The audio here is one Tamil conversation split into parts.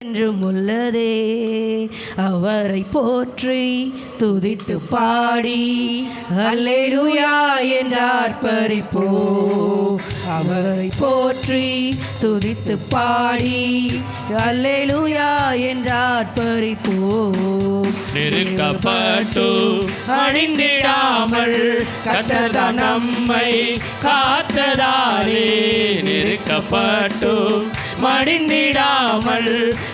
என்றும் உள்ளதே. அவரை போற்றி துதித்து பாடி அல்லேலூயா என்று ஆர்ப்பரிப்போம். அவரை போற்றி துதித்து பாடி அல்லேலூயா என்று ஆர்ப்பரிப்போம். நெருக்கப்பட்டு அழிந்திடாமல் கர்த்தர் நம்மை காத்ததாலே, நெருக்கப்பட்டு மடிந்திடாமல்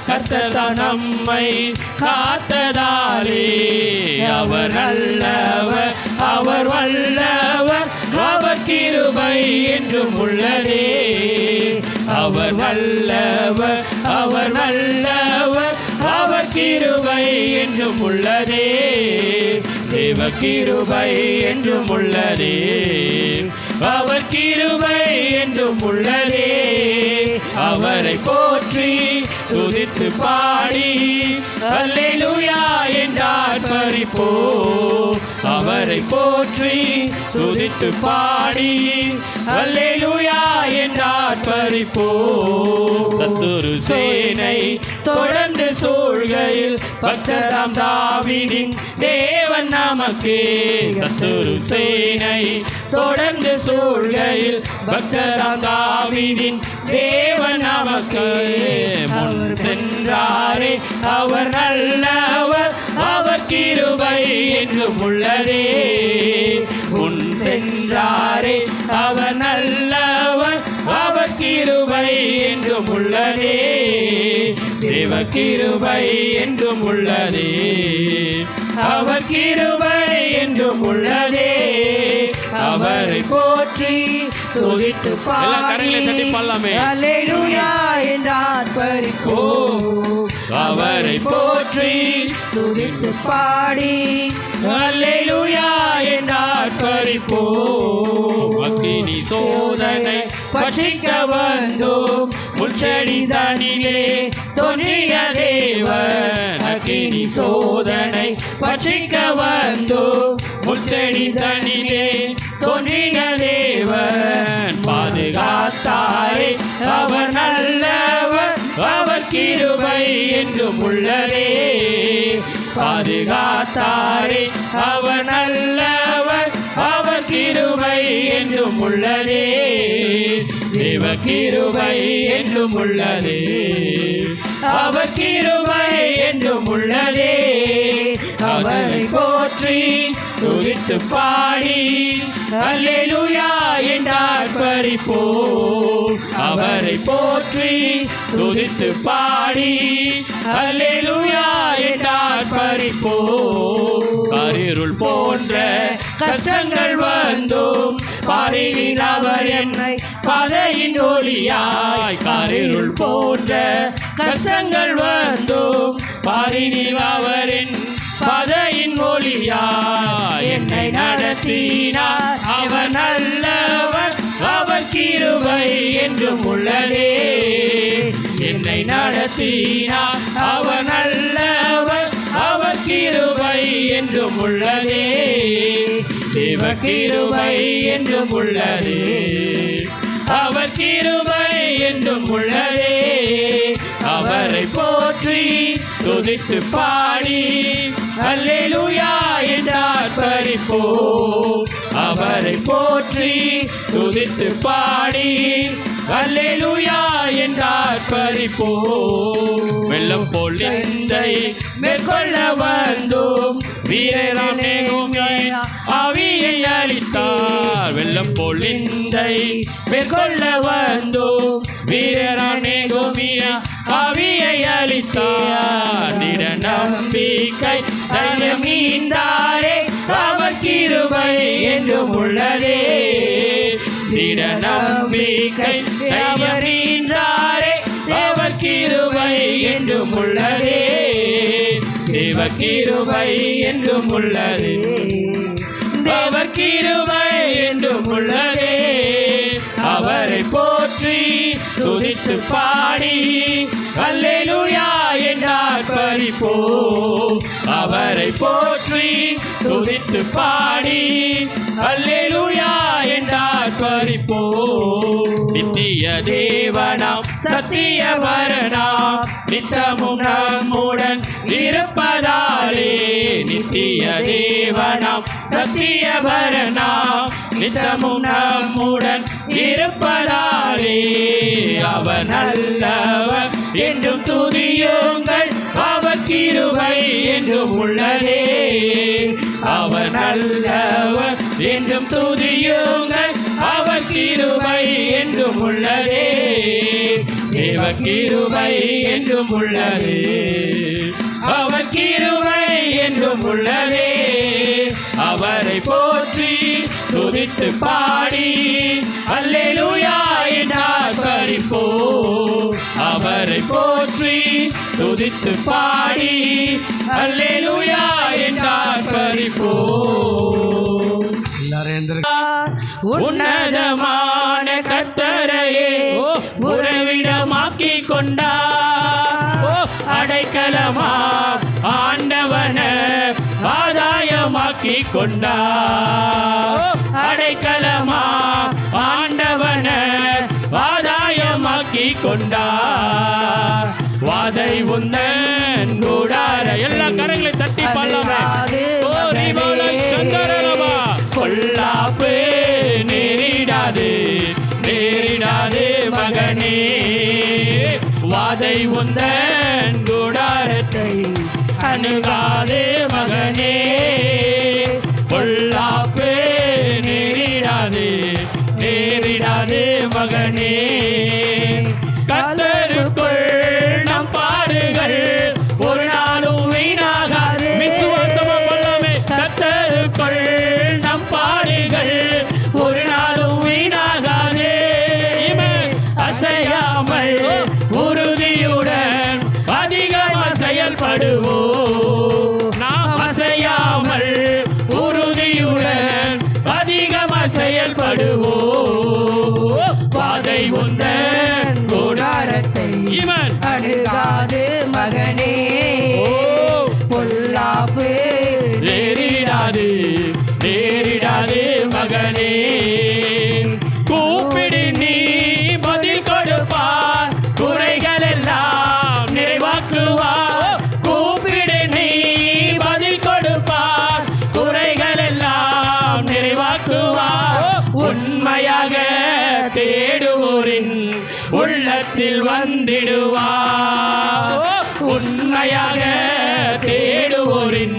கர்த்தர் நம்மை காத்ததாலே, அவர் நல்லவர், அவர் வல்லவர், அவர் கிருபை என்றும் உள்ளதே. அவர் வல்லவர், அவர் நல்லவர், அவர் கிருபை என்றும் உள்ளதே. தேவ கிருபை என்றும் உள்ளதே. அவர் கிருபை என்றும் உள்ளதே. அவரை போற்றி துதித்து பாடி அல்லேலூயா என்று ஆர்ப்பரிப்போம். அவரை போற்றி துதித்து பாடி அல்லேலூயா என்று ஆர்ப்பரிப்போம். சத்துரு சேனை தொடர்ந்து சூழ்கையில் பக்தராம் தாவீதின் தேவன் நமக்கே. சத்துரு சேனை தொடர்ந்து சூழ்கையில் பக்தராம் தாவீதின் தேவன் நமக்கு முன் சென்றாரே. அவர் நல்லவர், அவர் கிருபை என்றும் உள்ளதே. முன் சென்றாரே, அவர் நல்லவர், அவர் கிருபை என்றும் உள்ளதே. தேவ கிருபை என்றும் உள்ளதே. அவர் கிருபை என்றும் உள்ளதே. அவரை போற்றி துதித்து பாடி அல்லேலூயா என்று ஆர்ப்பரிப்போம். அவரை போற்றி துதித்து பாடி அல்லேலூயா என்று ஆர்ப்பரிப்போம். அக்கினி சோதனை பட்சிக்க வந்தோம், முச்செடி தனிலே தோன்றிய தேவன். அக்கினி சோதனை பட்சிக்க வந்தோம், முச்செடி தனிலே தோன்றிய தேவன். பாதுகாத்தாரே, அவர் நல்லவர், அவர் கிருபை என்றும் உள்ளதே. பாதுகாத்தாரே, அவர் நல்லவர், அவர் கிருபை என்றும் உள்ளதே. தேவ கிருபை என்றும் உள்ளதே. அவர் கிருபை என்றும் உள்ளதே. அவரை போற்றி துதித்து பாடி அல்லேலூயா என்று ஆர்ப்பரிப்போம். அவரை போற்றி துதித்து பாடி அல்லேலூயா என்று ஆர்ப்பரிப்போம். கரிருள் போன்ற கஷ்டங்கள் வந்தும் பாரினில் அவர் என்னை பாதையின் ஒளியாய். கரிருள் போன்ற கஷ்டங்கள் வந்தும் பாரினில் அவரின் பாதையின் ஒளியாய் என்னை நடத்தினார். அவர் நல்லவர், அவர் கிருபை என்றும் உள்ளதே. என்னை நடத்தினார். அவர் நல்லவர், அவர் கிருபை என்றும் உள்ளதே. தேவ கிருபை என்றும் உள்ளதே. அவர் கிருபை என்றும் உள்ளதே. அவரை போற்றி துதித்து பாடி அல்லேலூயா என்று ஆர்ப்பரிப்போம். அவரை போற்றி துதித்து பாடி அல்லேலூயா என்று ஆர்ப்பரிப்போம். வெள்ளம் போல் நிந்தை மேற்கொள்ள வந்தோம், வீரராமே ஆவியை அளித்தார். வெள்ளம் போல் நிந்தை மேற்கொள்ள வந்தோம், வீரராமே ஆவியை அளித்தார். திட நம்பிக்கை தைரியம் நீந்தாரே, அவர் கிருபை என்றும் உள்ளதே. திட நம்பிக்கை தைரியம் நீந்தாரே, அவர் கிருபை என்றும் உள்ளதே. தேவ கிருபை என்றும் உள்ளதே. அவர் கிருபை என்றும் உள்ளதே. அவரை போற்றி துதித்து பாடி அல்லேலூயா என்று ஆர்ப்பரிப்போம். அவரை போற்றி துதித்து பாடி அல்லேலூயா என்று ஆர்ப்பரிப்போம். நித்திய தேவனாம் சத்திய வரணாம் நித்தமும் நம்முடன் இருப்பதாலே நித்திய தேவனாம் சத்திய வரணாம் நித்தமும் நம்முடன் இருப்பதாலே அவர் நல்லவர் என்றும் துதியுங்கள் அவர் கிருபை என்றும் உள்ளதே அவர் நல்லவர் என்றும் துதியுங்கள் அவர் கிருபை என்றும் உள்ளதே தேவ கிருபை என்றும் உள்ளதே அவர் கிருபை என்றும் உள்ளதே அவரை போற்றி துதித்து பாடி அல்லேலூயா என்றார் பரிப்போ அவரை போற்றி துதித்து பாடி அல்லேலூயா என்றார் பரிப்போ உன்னதமான கர்த்தரையே உறவிடமாக்கி கொண்டார் அடைக்கலமா ஆண்டவன ஆதாயமாக்கி கொண்டார் அடைக்கலமா ஆண்டவன ஆதாயமாக்கி கொண்டார் வாதை உந்தன் கூடார எல்லா கரங்களை தட்டி பாடலாமே கொல்லாப்பு நேரிடாது நேரிடாது மகனே வாதை உந்தன் கூடாரத்தை அணுகாது மகனே கொல்லாப்பு நேரிடாது நேரிடாது மகனே கர்த்தருக்குள் நம் பாடுகள் ஒரு நாளும் வீணாகாது விசுவாசமா கொள்ளாமே கர்த்தருக்குள் நம் பாடுகள் ஒரு நாளும் வீணாகாது அசையாமல் உறுதியுடன் அதிகமாக செயல்படுவோம் நாம் அசையாமல் உறுதியுடன் அதிகமாக செயல்படுவோம் பாதை உந்தன் கூடாரத்தை இவன் அணுகாது மகனே பொல்லாப்பு நேரிடாது நேரிடாது மகனே கூப்பிடு நீ பதில் கொடுப்பார் குறைகள் எல்லாம் நிறைவாக்குவார் கூப்பிடு நீ பதில் கொடுப்பார் குறைகள் எல்லாம் நிறைவாக்குவார் உண்மையாக தேடுவோரின் உள்ளத்தில் வந்திடுவார் உண்மையாக தேடுவோரின்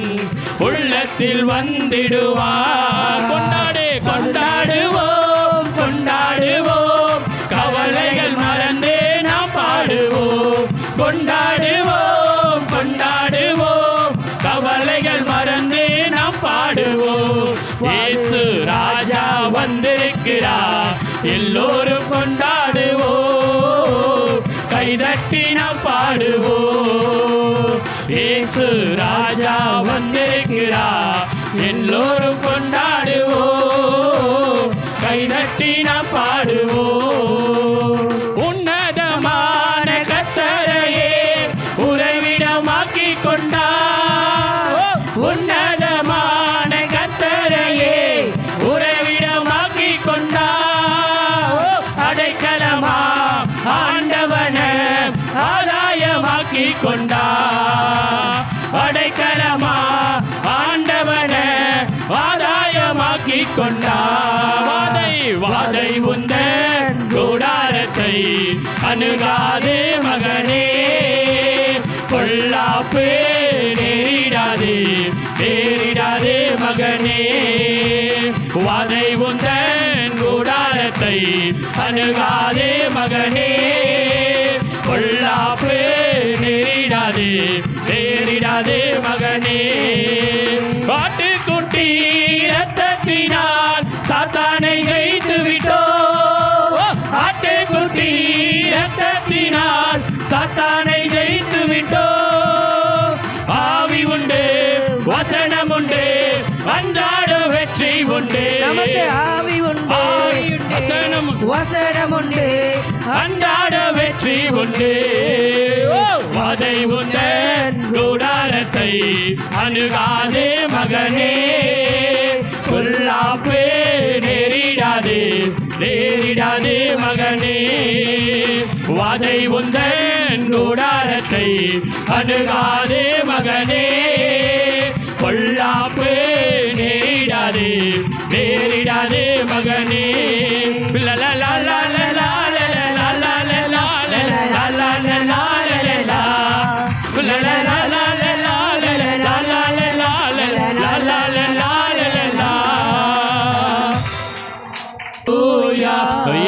உள்ளத்தில் வந்திடுவார் கொண்டாடு கொண்டாடுவோம் கொண்டாடுவோம் கவலைகள் மறந்து நாம் பாடுவோம் கொண்டாடுவோம் கொண்டாடுவோம் கவலைகள் மறந்து நாம் பாடுவோம் இயேசு ராஜா வந்திருக்கிறார் எல்லோரும் கொண்டாடுவோம் கைதட்டி நாம் பாடுவோம் இயேசு ராஜா வந்திருக்கிறார் எல்லோரும் கொண்டாடுவோம் கைதட்டி நாம் பாடுவோம் உன்னதமான கர்த்தரையே உறைவிடமாக்கி கொண்டார் உன்னதமான கர்த்தரையே உறைவிடமாக்கி கொண்டார் அடைக்கலமா ஆண்டவன ஆதாயமாக்கி கொண்டார் அடைக்கலமா ஆண்டவன ஆதாயமாக்கி கொண்டார் வாதை வாதை உந்தன் கூடாரத்தை அணுகாது மகனே பொல்லாப்பு நேரிடாது நேரிடாது மகனே வாதை உந்தன் கூடாரத்தை அணுகாது மகனே பொல்லாப்பு நேரிடாது நேரிடாது மகனே ஆட்டுக்குட்டி இரத்தத்தினால் சாத்தானை ஜெயித்து விட்டோம் ஆட்டுக்குட்டி இரத்தத்தினால் சாத்தானை ஜெயித்து விட்டோம் ஆவி உண்டு வசனம் உண்டு அன்றாட வெற்றி உண்டு நமக்கு ஆவி உண்டு வசனம் உண்டு அன்றாட வெற்றி உண்டு வாதை உந்தன் கூடாரத்தை அணுகாதே மகனே பொல்லாப்பு நேரிடாது நேரிடாது நேரிடாது மகனே. வாதை உந்தன் கூடாரத்தை அணுகாது மகனே. பொல்லாப்பு நேரிடாது நேரிடாது மகனே.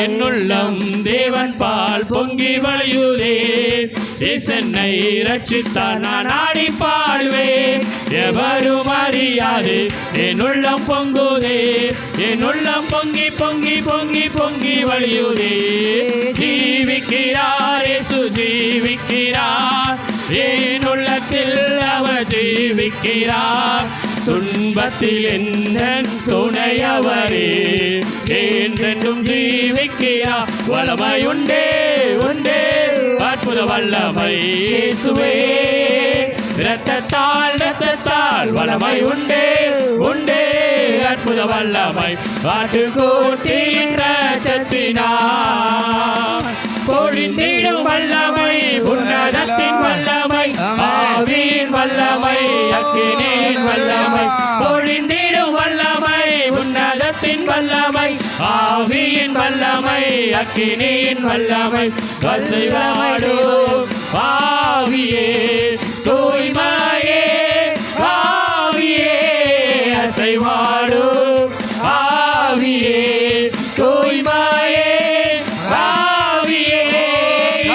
என்னுள்ளம் தேவன் பால் பொங்கி வழியுதே. என்னை ரட்சித்தார் நான் ஆடி பாடுவேன். எவரும் அறியாது என் உள்ளம் பொங்குதே. என் உள்ளம் பொங்கி பொங்கி பொங்கி பொங்கி வழியுதே. ஜீவிக்கிறார் இயேசு ஜீவிக்கிறார். என் உள்ளத்தில் அவர் ஜீவிக்கிறார். துன்பத்தில் என்ன துணையவரே என்றென்றும் ஜீவிக்கிறார். வல்லமை உண்டே உண்டே அற்புத வல்லமை இயேசுவே. இரத்தத்தால் இரத்தத்தால் வல்லமை உண்டே உண்டே அற்புத வல்லமை. ஆட்டுக்குட்டியின் இரத்தத்தினால் பொழிந்திடும் வல்லமை. உன்னதத்தின் வல்லமை ஆவியின் வல்லமை அக்கினியின் வல்லமை. பொழிந்திடும் வல்லமை உன்னதத்தின் வல்லமை ஆவியின் வல்லமை அக்கினியின் வல்லமை. வசைவாடு ஆவியே தூய்மையே ஆவியே அசைவாடு ஆவியே தூய்மையே ஆவியே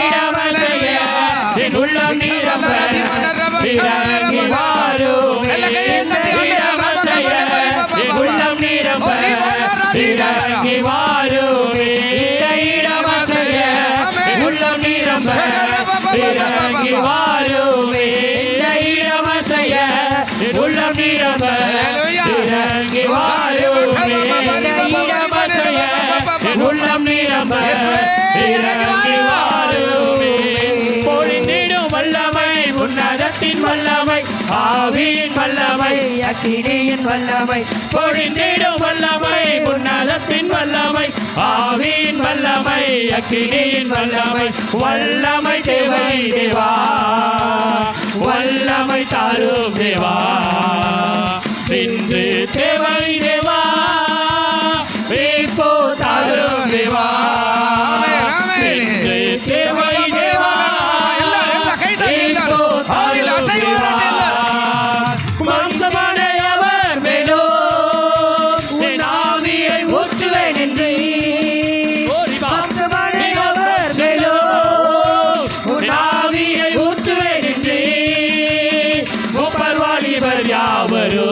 இடமலைய என் உள்ளம் நிரம்ப இறங்கி வாரும். இடமலைய என் உள்ளம் நிரம்ப இறங்கி வாரும். இடமலைய என் உள்ளம் நிரம்ப இறங்கி வாரும். இடமலைய என் உள்ளம் நிரம்ப இறங்கி வாரும். இடமலைய என் உள்ளம் நிரம்ப இறங்கி வாரும். பொழிந்திடும் வல்லமை உன்னதத்தின் வல்லமை ஆவியின் வல்லமை அக்கினியின் வல்லமை. பொழிந்திடும் வல்லமை உன்னதத்தின் வல்லமை ஆவியின் வல்லமை அக்கினியின் வல்லமை. வல்லமை தேவை தேவா வல்லமை தாரும் தேவா. இன்று தேவை தேவா இப்போ தாரும் தேவா. இன்று தேவை தேவா இப்போ தாரும் தேவா. மாம்சமானவர் மேலோ என் ஆவியை ஊற்றுவேன் என்று. மாம்சமானவர் மேலோ உன் ஆவியை ஊற்றுவேன் என்று. முப்பர்வாலிபர் யாவரோ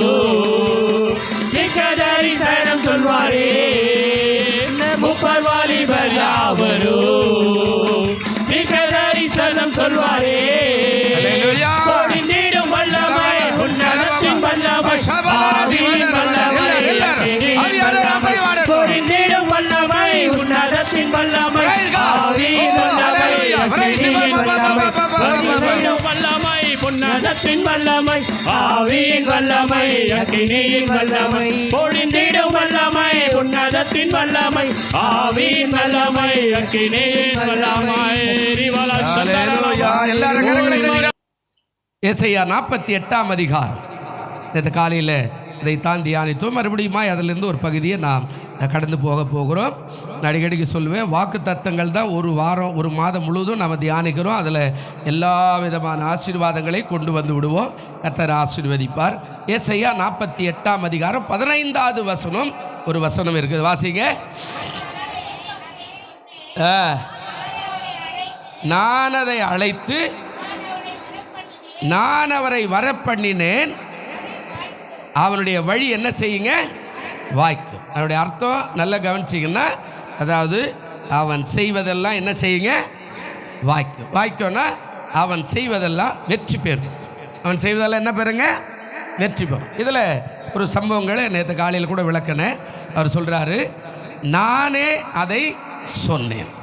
தரிசனம் சொல்வாரே. முப்பர்வாலிபர் யாவரோ தரிசனம் சொல்வாரே. பொழிந்திடும் வல்லமை உன்னதத்தின் வல்லமை ஆவியின் வல்லமை பொழிந்திடும் வல்லமை உன்னதத்தின் வல்லமை ஆவியின் வல்லமை அக்கினியின் வல்லமை. பொழிந்திடும் வல்லமை உன்னதத்தின் வல்லமை ஆவியின் வல்லமை அக்கினியின் வல்லமை. பொழிந்திடும் வல்லமை உன்னதத்தின் வல்லமை ஆவியின் வல்லமை அக்கினியின் வல்லமை. ஏசாயா 48ஆம் அதிகாரம். இந்த காலையில் இதை தான் தியானித்தோம். மறுபடியும் அதிலிருந்து ஒரு பகுதியை நாம் கடந்து போகிறோம். நான் அடிக்கடிக்கு சொல்லுவேன், வாக்கு தத்தங்கள் தான் ஒரு வாரம் ஒரு மாதம் முழுவதும் நம்ம தியானிக்கிறோம். அதில் எல்லா விதமான ஆசீர்வாதங்களை கொண்டு வந்து விடுவோம். கர்த்தர் ஆசீர்வதிப்பார். ஏசாயா 48ஆம் அதிகாரம் 15வது வசனம் ஒரு வசனம் இருக்குது, வாசிங்க. நான் அதை அழைத்து நான் அவரை வரப்பண்ணினேன். அவனுடைய வழி என்ன செய்யுங்க? வாய்க்கும். அதனுடைய அர்த்தம் நல்லா கவனிச்சிங்கன்னா, அதாவது அவன் செய்வதெல்லாம் என்ன செய்யுங்க? வாய்க்கும். வாய்க்கும்னா அவன் செய்வதெல்லாம் வெற்றி பெறும். அவன் செய்வதெல்லாம் என்ன பெறுங்க? வெற்றி பெறும். இதில் ஒரு சம்பவங்களை நேற்று காலையில் கூட விளக்கினேன். அவர் சொல்கிறாரு, நானே அதை சொன்னேன்.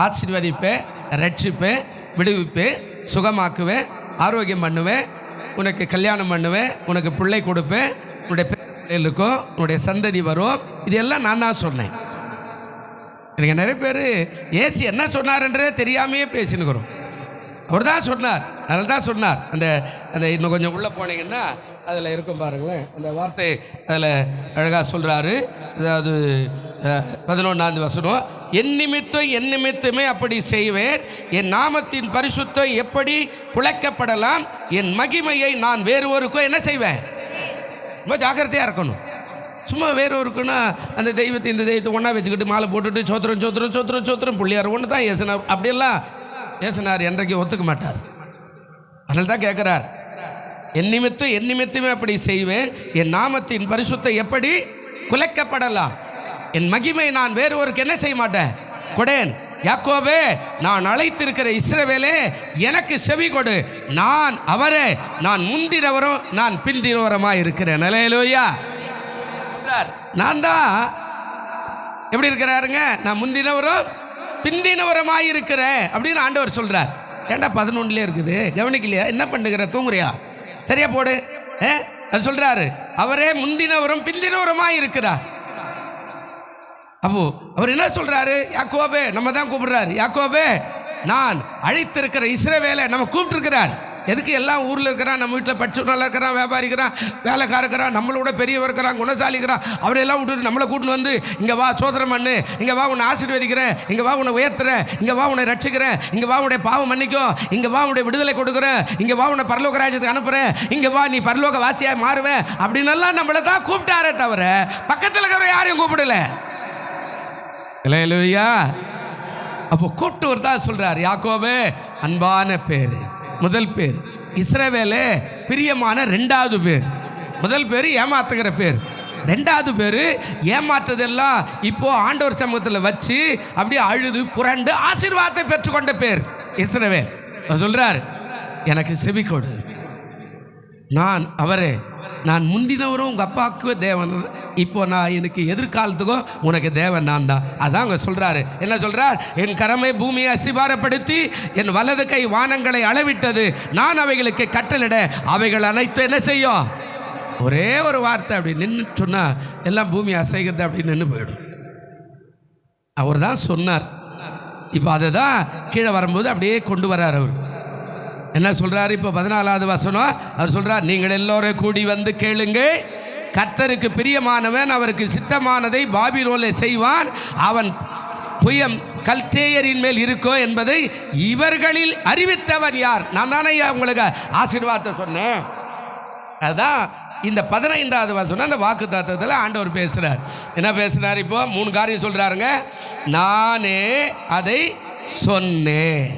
ஆசீர்வதிப்பேன், ரட்சிப்பேன், விடுவிப்பேன், சுகமாக்குவேன், ஆரோக்கியம் பண்ணுவேன், உனக்கு கல்யாணம் பண்ணுவேன், உனக்கு பிள்ளை கொடுப்பேன், உன்னுடைய பேர் இருக்கும், உன்னுடைய சந்ததி வரும். இதெல்லாம் நான் தான் சொன்னேன். எனக்கு நிறைய பேர் ஏசு என்ன சொன்னார்ன்றதே தெரியாமையே பேசினுக்கிறோம். அவர் தான் சொன்னார், அதில் தான் சொன்னார். அந்த அந்த இன்னும் கொஞ்சம் உள்ளே போனீங்கன்னா அதில் இருக்கும் பாருங்களேன், அந்த வார்த்தை அதில் அழகாக சொல்கிறாரு. அதாவது 11ஆம் வசனம், என் நிமித்தமே அப்படி செய்வேன், என் நாமத்தின் பரிசுத்தம் எப்படி குலைக்கப்படலாம், என் மகிமையை நான் வேறொருக்கும் என்ன செய்வேன். ரொம்ப ஜாக்கிரதையாக இருக்கணும். சும்மா வேறொருக்குன்னா அந்த தெய்வத்தை இந்த தெய்வத்தை ஒன்றா வச்சுக்கிட்டு மாலை போட்டுட்டு சோத்திரம் சோத்திரம் சோத்திரம் சோத்திரம் புள்ளியார் ஒன்று தான் ஏசுனார். அப்படியெல்லாம் ஏசுனார் என்றைக்கு ஒத்துக்க மாட்டார். அதனால தான் கேட்குறார், என் நிமித்தமே அப்படி செய்வேன், என் நாமத்தின் பரிசுத்தம் எப்படி குலைக்கப்படலாம், என் மகிமை நான் வேறொருக்கு என்ன செய்ய மாட்டேன் கொடேன். யாக்கோபே, நான் அழைத்திருக்கிற இஸ்ரவேலே, எனக்கு செவி கொடு, நான் அவரே, நான் முந்தினவரும் நான் பிந்தினவரமாக இருக்கிறேன். அல்லேலூயா. நான் தான் எப்படி இருக்கிறாருங்க, நான் முந்தினவரும் பிந்தினவரமாக இருக்கிறேன் அப்படின்னு ஆண்டவர் சொல்றார். ஏண்டா 11 இருக்குது, கவனிக்கலையா? என்ன பண்ணுகிற, தூங்குறியா? சரியா போடு. அது சொல்றாரு, அவரே முந்தினவரும் பிந்தினவருமாய் இருக்கிறார். அப்போ அவர் என்ன சொல்றாரு, யாக்கோபே, நம்ம தான் கூப்பிடுறாரு. யாக்கோபே, நான் அழைத்திருக்கிற இஸ்ரவேலை நம்ம கூப்பிட்டுருக்கிறார். எதுக்கு? எல்லாம் ஊரில் இருக்கிறான், நம்ம வீட்டில் படிச்சவனால இருக்கிறான், வியாபாரிக்கிறான், வேலைக்கார இருக்கிறான், நம்மளோட பெரியவர் இருக்கிறான், குணசாலிக்கிறான், அவரையெல்லாம் விட்டுட்டு நம்மளை கூட்டின்னு வந்து இங்கே வா சோதரம் பண்ணு, இங்கே வா உன்னை ஆசீர்வதிக்கிறேன், இங்கே வா உன்னை உயர்த்துறேன், இங்கே வா உன்னை ரட்சிக்கிறேன், இங்கே வா உன்னுடைய பாவம் மன்னிக்கும், இங்கே வா உன்னுடைய விடுதலை கொடுக்குறேன், இங்கே வா உன்னை பரலோக ராஜ்யத்துக்கு அனுப்புகிறேன், இங்கே வா நீ பரலோக வாசியாக மாறுவேன் அப்படின்னெல்லாம் நம்மளை தான் கூப்பிட்டாரே தவிர பக்கத்தில் இருக்கிற யாரையும் கூப்பிடல. அல்லேலூயா. அப்போ கூப்பிட்டு தான் சொல்றார், யாக்கோபே அன்பான பேர், முதல் பேர். இஸ்ரவேலே பிரியமான 2வது பேர். முதல் பேர் ஏமாத்துகிற பேர், 2வது பேர் ஏமாற்றுதெல்லாம் இப்போ ஆண்டவர் சமூகத்தில் வச்சு அப்படியே அழுது புரண்டு ஆசீர்வாதத்தை பெற்றுக்கொண்ட பேர் இஸ்ரவேல். சொல்றார், எனக்கு செவி கொடு, நான் அவரே, நான் முந்தினவரும் உங்கள் அப்பாவுக்கு தேவன், இப்போ நான் எனக்கு எதிர்காலத்துக்கும் உனக்கு தேவன் நான் தான். அதான் அவங்க சொல்கிறாரு. என்ன சொல்கிறார்? என் கரமே பூமியை அசிபாரப்படுத்தி என் வலது கை வானங்களை அளவிட்டது, நான் அவைகளுக்கு கட்டளிட அவைகள் அனைத்து என்ன செய்யும். ஒரே ஒரு வார்த்தை அப்படி நின்று சொன்னால் எல்லாம் பூமி அசைகிறது அப்படின்னு நின்று போயிடும். அவர் தான் சொன்னார். இப்போ அதை தான் கீழே வரும்போது அப்படியே கொண்டு வர்றார். அவர் என்ன சொல்றாரு? இப்போ 14வது வசனம் அவர் சொல்றார், நீங்கள் எல்லோரும் கூடி வந்து கேளுங்க, கர்த்தருக்கு பிரியமானவன் அவருக்கு சித்தமானதை பாபிலோனில் செய்வான், அவன் புயம் கல்தேயரின் மேல் இருக்கோ என்பதை இவர்களில் அறிவித்தவன் யார்? நான் தானே உங்களுக்கு ஆசீர்வாதத்தை சொன்னேன். அதான் இந்த 15வது வசனம் அந்த வாக்கு தத்துவத்தில் ஆண்டவர் பேசுறார். என்ன பேசுறார்? இப்போ 3 காரியம் சொல்றாருங்க. நானே அதை சொன்னேன்,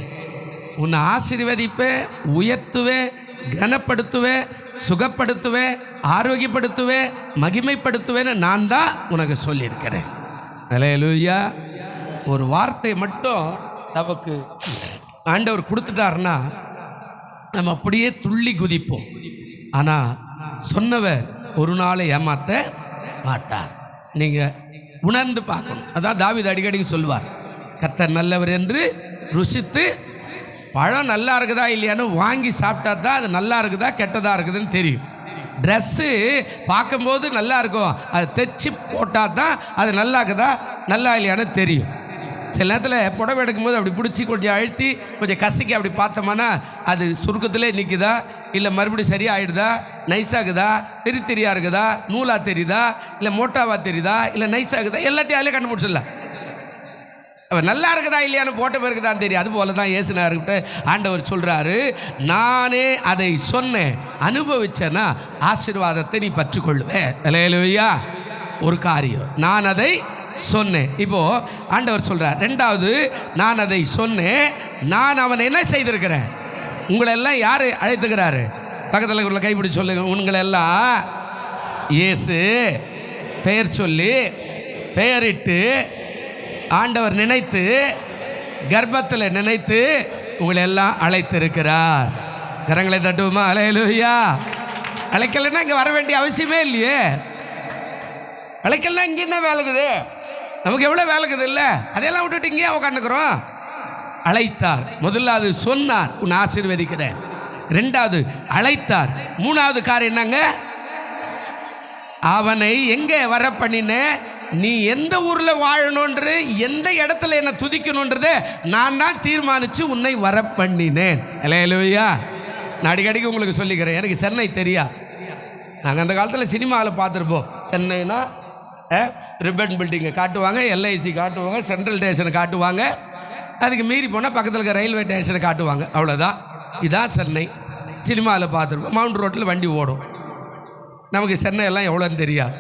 உன்னை ஆசீர்வதிப்பேன், உயர்த்துவேன், கனப்படுத்துவேன், சுகப்படுத்துவேன், ஆரோக்கியப்படுத்துவேன், மகிமைப்படுத்துவேன்னு நான் தான் உனக்கு சொல்லியிருக்கிறேன். அல்லேலூயா. ஒரு வார்த்தை மட்டும் நமக்கு ஆண்டவர் கொடுத்துட்டாருன்னா நம்ம அப்படியே துள்ளி குதிப்போம். ஆனால் சொன்னவர் ஒரு நாளை ஏமாற்ற மாட்டார். நீங்கள் உணர்ந்து பார்க்கணும். அதான் தாவீது அடிக்கடி சொல்வார், கர்த்தர் நல்லவர் என்று ருசித்து, பழம் நல்லா இருக்குதா இல்லையான்னு வாங்கி சாப்பிட்டா தான் அது நல்லா இருக்குதா கெட்டதாக இருக்குதுன்னு தெரியும். ட்ரெஸ்ஸு பார்க்கும்போது நல்லா இருக்கும், அது தைச்சி போட்டால் தான் அது நல்லா இருக்குதா நல்லா இல்லையான்னு தெரியும். சில நேரத்தில் புடவை எடுக்கும்போது அப்படி பிடிச்சி கொஞ்சம் அழுத்தி கொஞ்சம் கசக்கி அப்படி பார்த்தோம்னா அது சுருக்கத்திலே நிற்குதா, இல்லை மறுபடியும் சரியாகிடுதா, நைஸாகுதா, தெரியாக இருக்குதா, நூலாக தெரியுதா, இல்லை மோட்டாவாக தெரியுதா, இல்லை நைஸாகுதா, எல்லாத்தையும் அதிலே கண்டுபிடிச்சிடலாம். அவன் நல்லா இருக்குதா இல்லையான்னு போட்ட பிறகு தான் தெரியும். அதுபோல தான் இயேசுனார்கிட்ட ஆண்டவர் சொல்கிறாரு, நானே அதை சொன்னேன், அனுபவிச்சேன்னா ஆசீர்வாதத்தை நீ பற்றுக்கொள்ளுவேன். அல்லேலூயா. ஒரு காரியம், நான் அதை சொன்னேன். இப்போது ஆண்டவர் சொல்கிறார், 2வது, நான் அதை சொன்னேன், நான் அவன் என்ன செய்திருக்கிறேன். உங்களெல்லாம் யார் அழைத்துக்கிறாரு? பக்கத்தில் உள்ள கைப்பிடி சொல்லுங்க. உங்களெல்லாம் இயேசு பெயர் சொல்லி பெயரிட்டு ஆண்டவர் நினைத்து கர்ப்பத்தில் நினைத்து உங்களை எல்லாம் அழைத்திருக்கிறார். கரங்களை தட்டுவோமா? அல்லேலூயா. அழைக்கலைன்னா இங்கே வர வேண்டிய அவசியமே இல்லையே. அழைக்கலைன்னா இங்கே என்ன வேலைக்குது? நமக்கு எவ்வளோ வேலைக்குது இல்லை? அதையெல்லாம் விட்டுட்டு இங்கேயே உட்காந்துக்கிறோம். அழைத்தார். முதலாவது சொன்னார், உன்னை ஆசீர்வதிக்கிறேன். 2வது அழைத்தார். 3வது காரியம் என்னங்க? அவனை எங்கே வர பண்ணினேன்? நீ எந்த ஊரில் வாழணுன்ற எந்த இடத்துல என்னை துதிக்கணுன்றத நான் தான் தீர்மானித்து உன்னை வர பண்ணினேன். அல்லேலூயா. நான் அடிக்கடிக்கு உங்களுக்கு சொல்லிக்கிறேன், எனக்கு சென்னை தெரியாது. நாங்கள் அந்த காலத்தில் சினிமாவில் பார்த்துருப்போம். சென்னைனா ரிப்பன் பில்டிங்கை காட்டுவாங்க, எல்ஐசி காட்டுவாங்க, சென்ட்ரல் ஸ்டேஷனை காட்டுவாங்க, அதுக்கு மீறி போனால் பக்கத்தில் இருக்க ரயில்வே ஸ்டேஷனை காட்டுவாங்க. அவ்வளோதான். இதான் சென்னை. சினிமாவில் பார்த்துருப்போம். மவுண்ட் ரோட்டில் வண்டி ஓடும். நமக்கு சென்னை எல்லாம் எவ்வளோன்னு தெரியாது.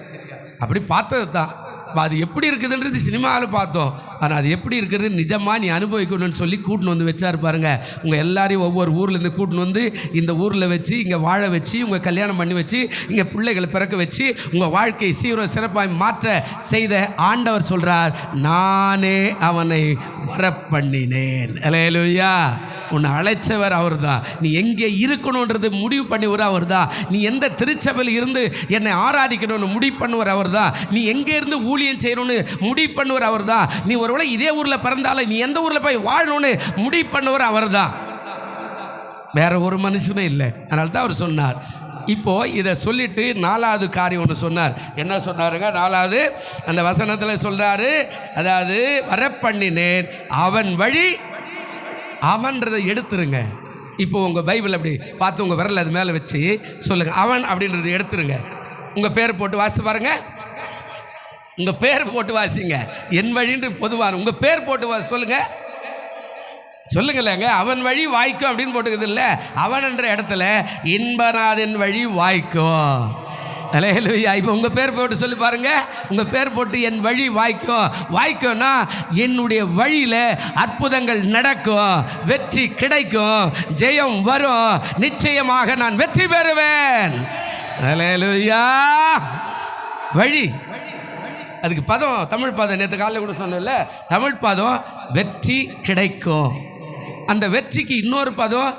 அப்படி பார்த்தது தான். அது எப்படி இருக்குதுன்றது சினிமாவில் பார்த்தோம். ஆனால் அது எப்படி இருக்குது நிஜமாக நீ அனுபவிக்கணும்னு சொல்லி கூட்டின்னு வந்து வச்சா இருப்பாருங்க. உங்கள் எல்லாரையும் ஒவ்வொரு ஊர்லேருந்து கூட்டின்னு வந்து இந்த ஊரில் வச்சு இங்கே வாழ வச்சு உங்கள் கல்யாணம் பண்ணி வச்சு இங்கே பிள்ளைகளை பிறக்க வச்சு உங்கள் வாழ்க்கையை சீர சிறப்பாக மாற்ற செய்த ஆண்டவர் சொல்கிறார், நானே அவனை வர பண்ணினேன். அல்லேலூயா. உன்னை அழைச்சவர் அவர் தான். நீ எங்கே இருக்கணுன்றது முடிவு பண்ணிவர் அவர் தான். நீ எந்த திருச்சபையில் இருந்து என்னை ஆராதிக்கணும்னு முடிவு பண்ணுவர் அவர் தான். நீ எங்கே இருந்து ஊழியம் செய்யணும்னு முடிவு பண்ணுவர் அவர் தான். நீ ஒருவேளை இதே ஊரில் பிறந்தாலும் நீ எந்த ஊரில் போய் வாழணும்னு முடிவு பண்ணுவர் அவர் தான். வேற ஒரு மனுஷனும் இல்லை. அதனால தான் அவர் சொன்னார். இப்போ இதை சொல்லிட்டு 4வது காரியம் ஒன்று சொன்னார். என்ன சொன்னாருங்க? 4வது அந்த வசனத்தில் சொல்றாரு, அதாவது வர பண்ணினேன் அவன் வழி. அவன்றதை எடுத்துருங்க. இப்போ உங்கள் பைபிள் அப்படி பார்த்து உங்கள் விரல் அது மேலே வச்சு சொல்லுங்கள், அவன் அப்படின்றத எடுத்துருங்க. உங்கள் பேர் போட்டு வாசி பாருங்க. உங்கள் பேர் போட்டு வாசிங்க. என் வழின்று பொதுவான உங்கள் பேர் போட்டு சொல்லுங்க. சொல்லுங்களேங்க. அவன் வழி வாய்க்கும் அப்படின்னு போட்டுக்குது இல்லை. அவன் என்ற இடத்துல இன்பநாதன் வழி வாய்க்கும். அல்லேலூயா. இப்போ உங்கள் பேர் போட்டு சொல்லி பாருங்க. உங்கள் பேர் போட்டு என் வழி வாய்க்கும். வாய்க்கும்னா என்னுடைய வழியில் அற்புதங்கள் நடக்கும், வெற்றி கிடைக்கும், ஜெயம் வரும், நிச்சயமாக நான் வெற்றி பெறுவேன். அல்லேலூயா. வழி, அதுக்கு பதம், தமிழ் பதம் நேற்று காலையில் கூட சொன்னேன்ல, தமிழ் பதம் வெற்றி கிடைக்கும். அந்த வெற்றிக்கு இன்னொரு பதம்,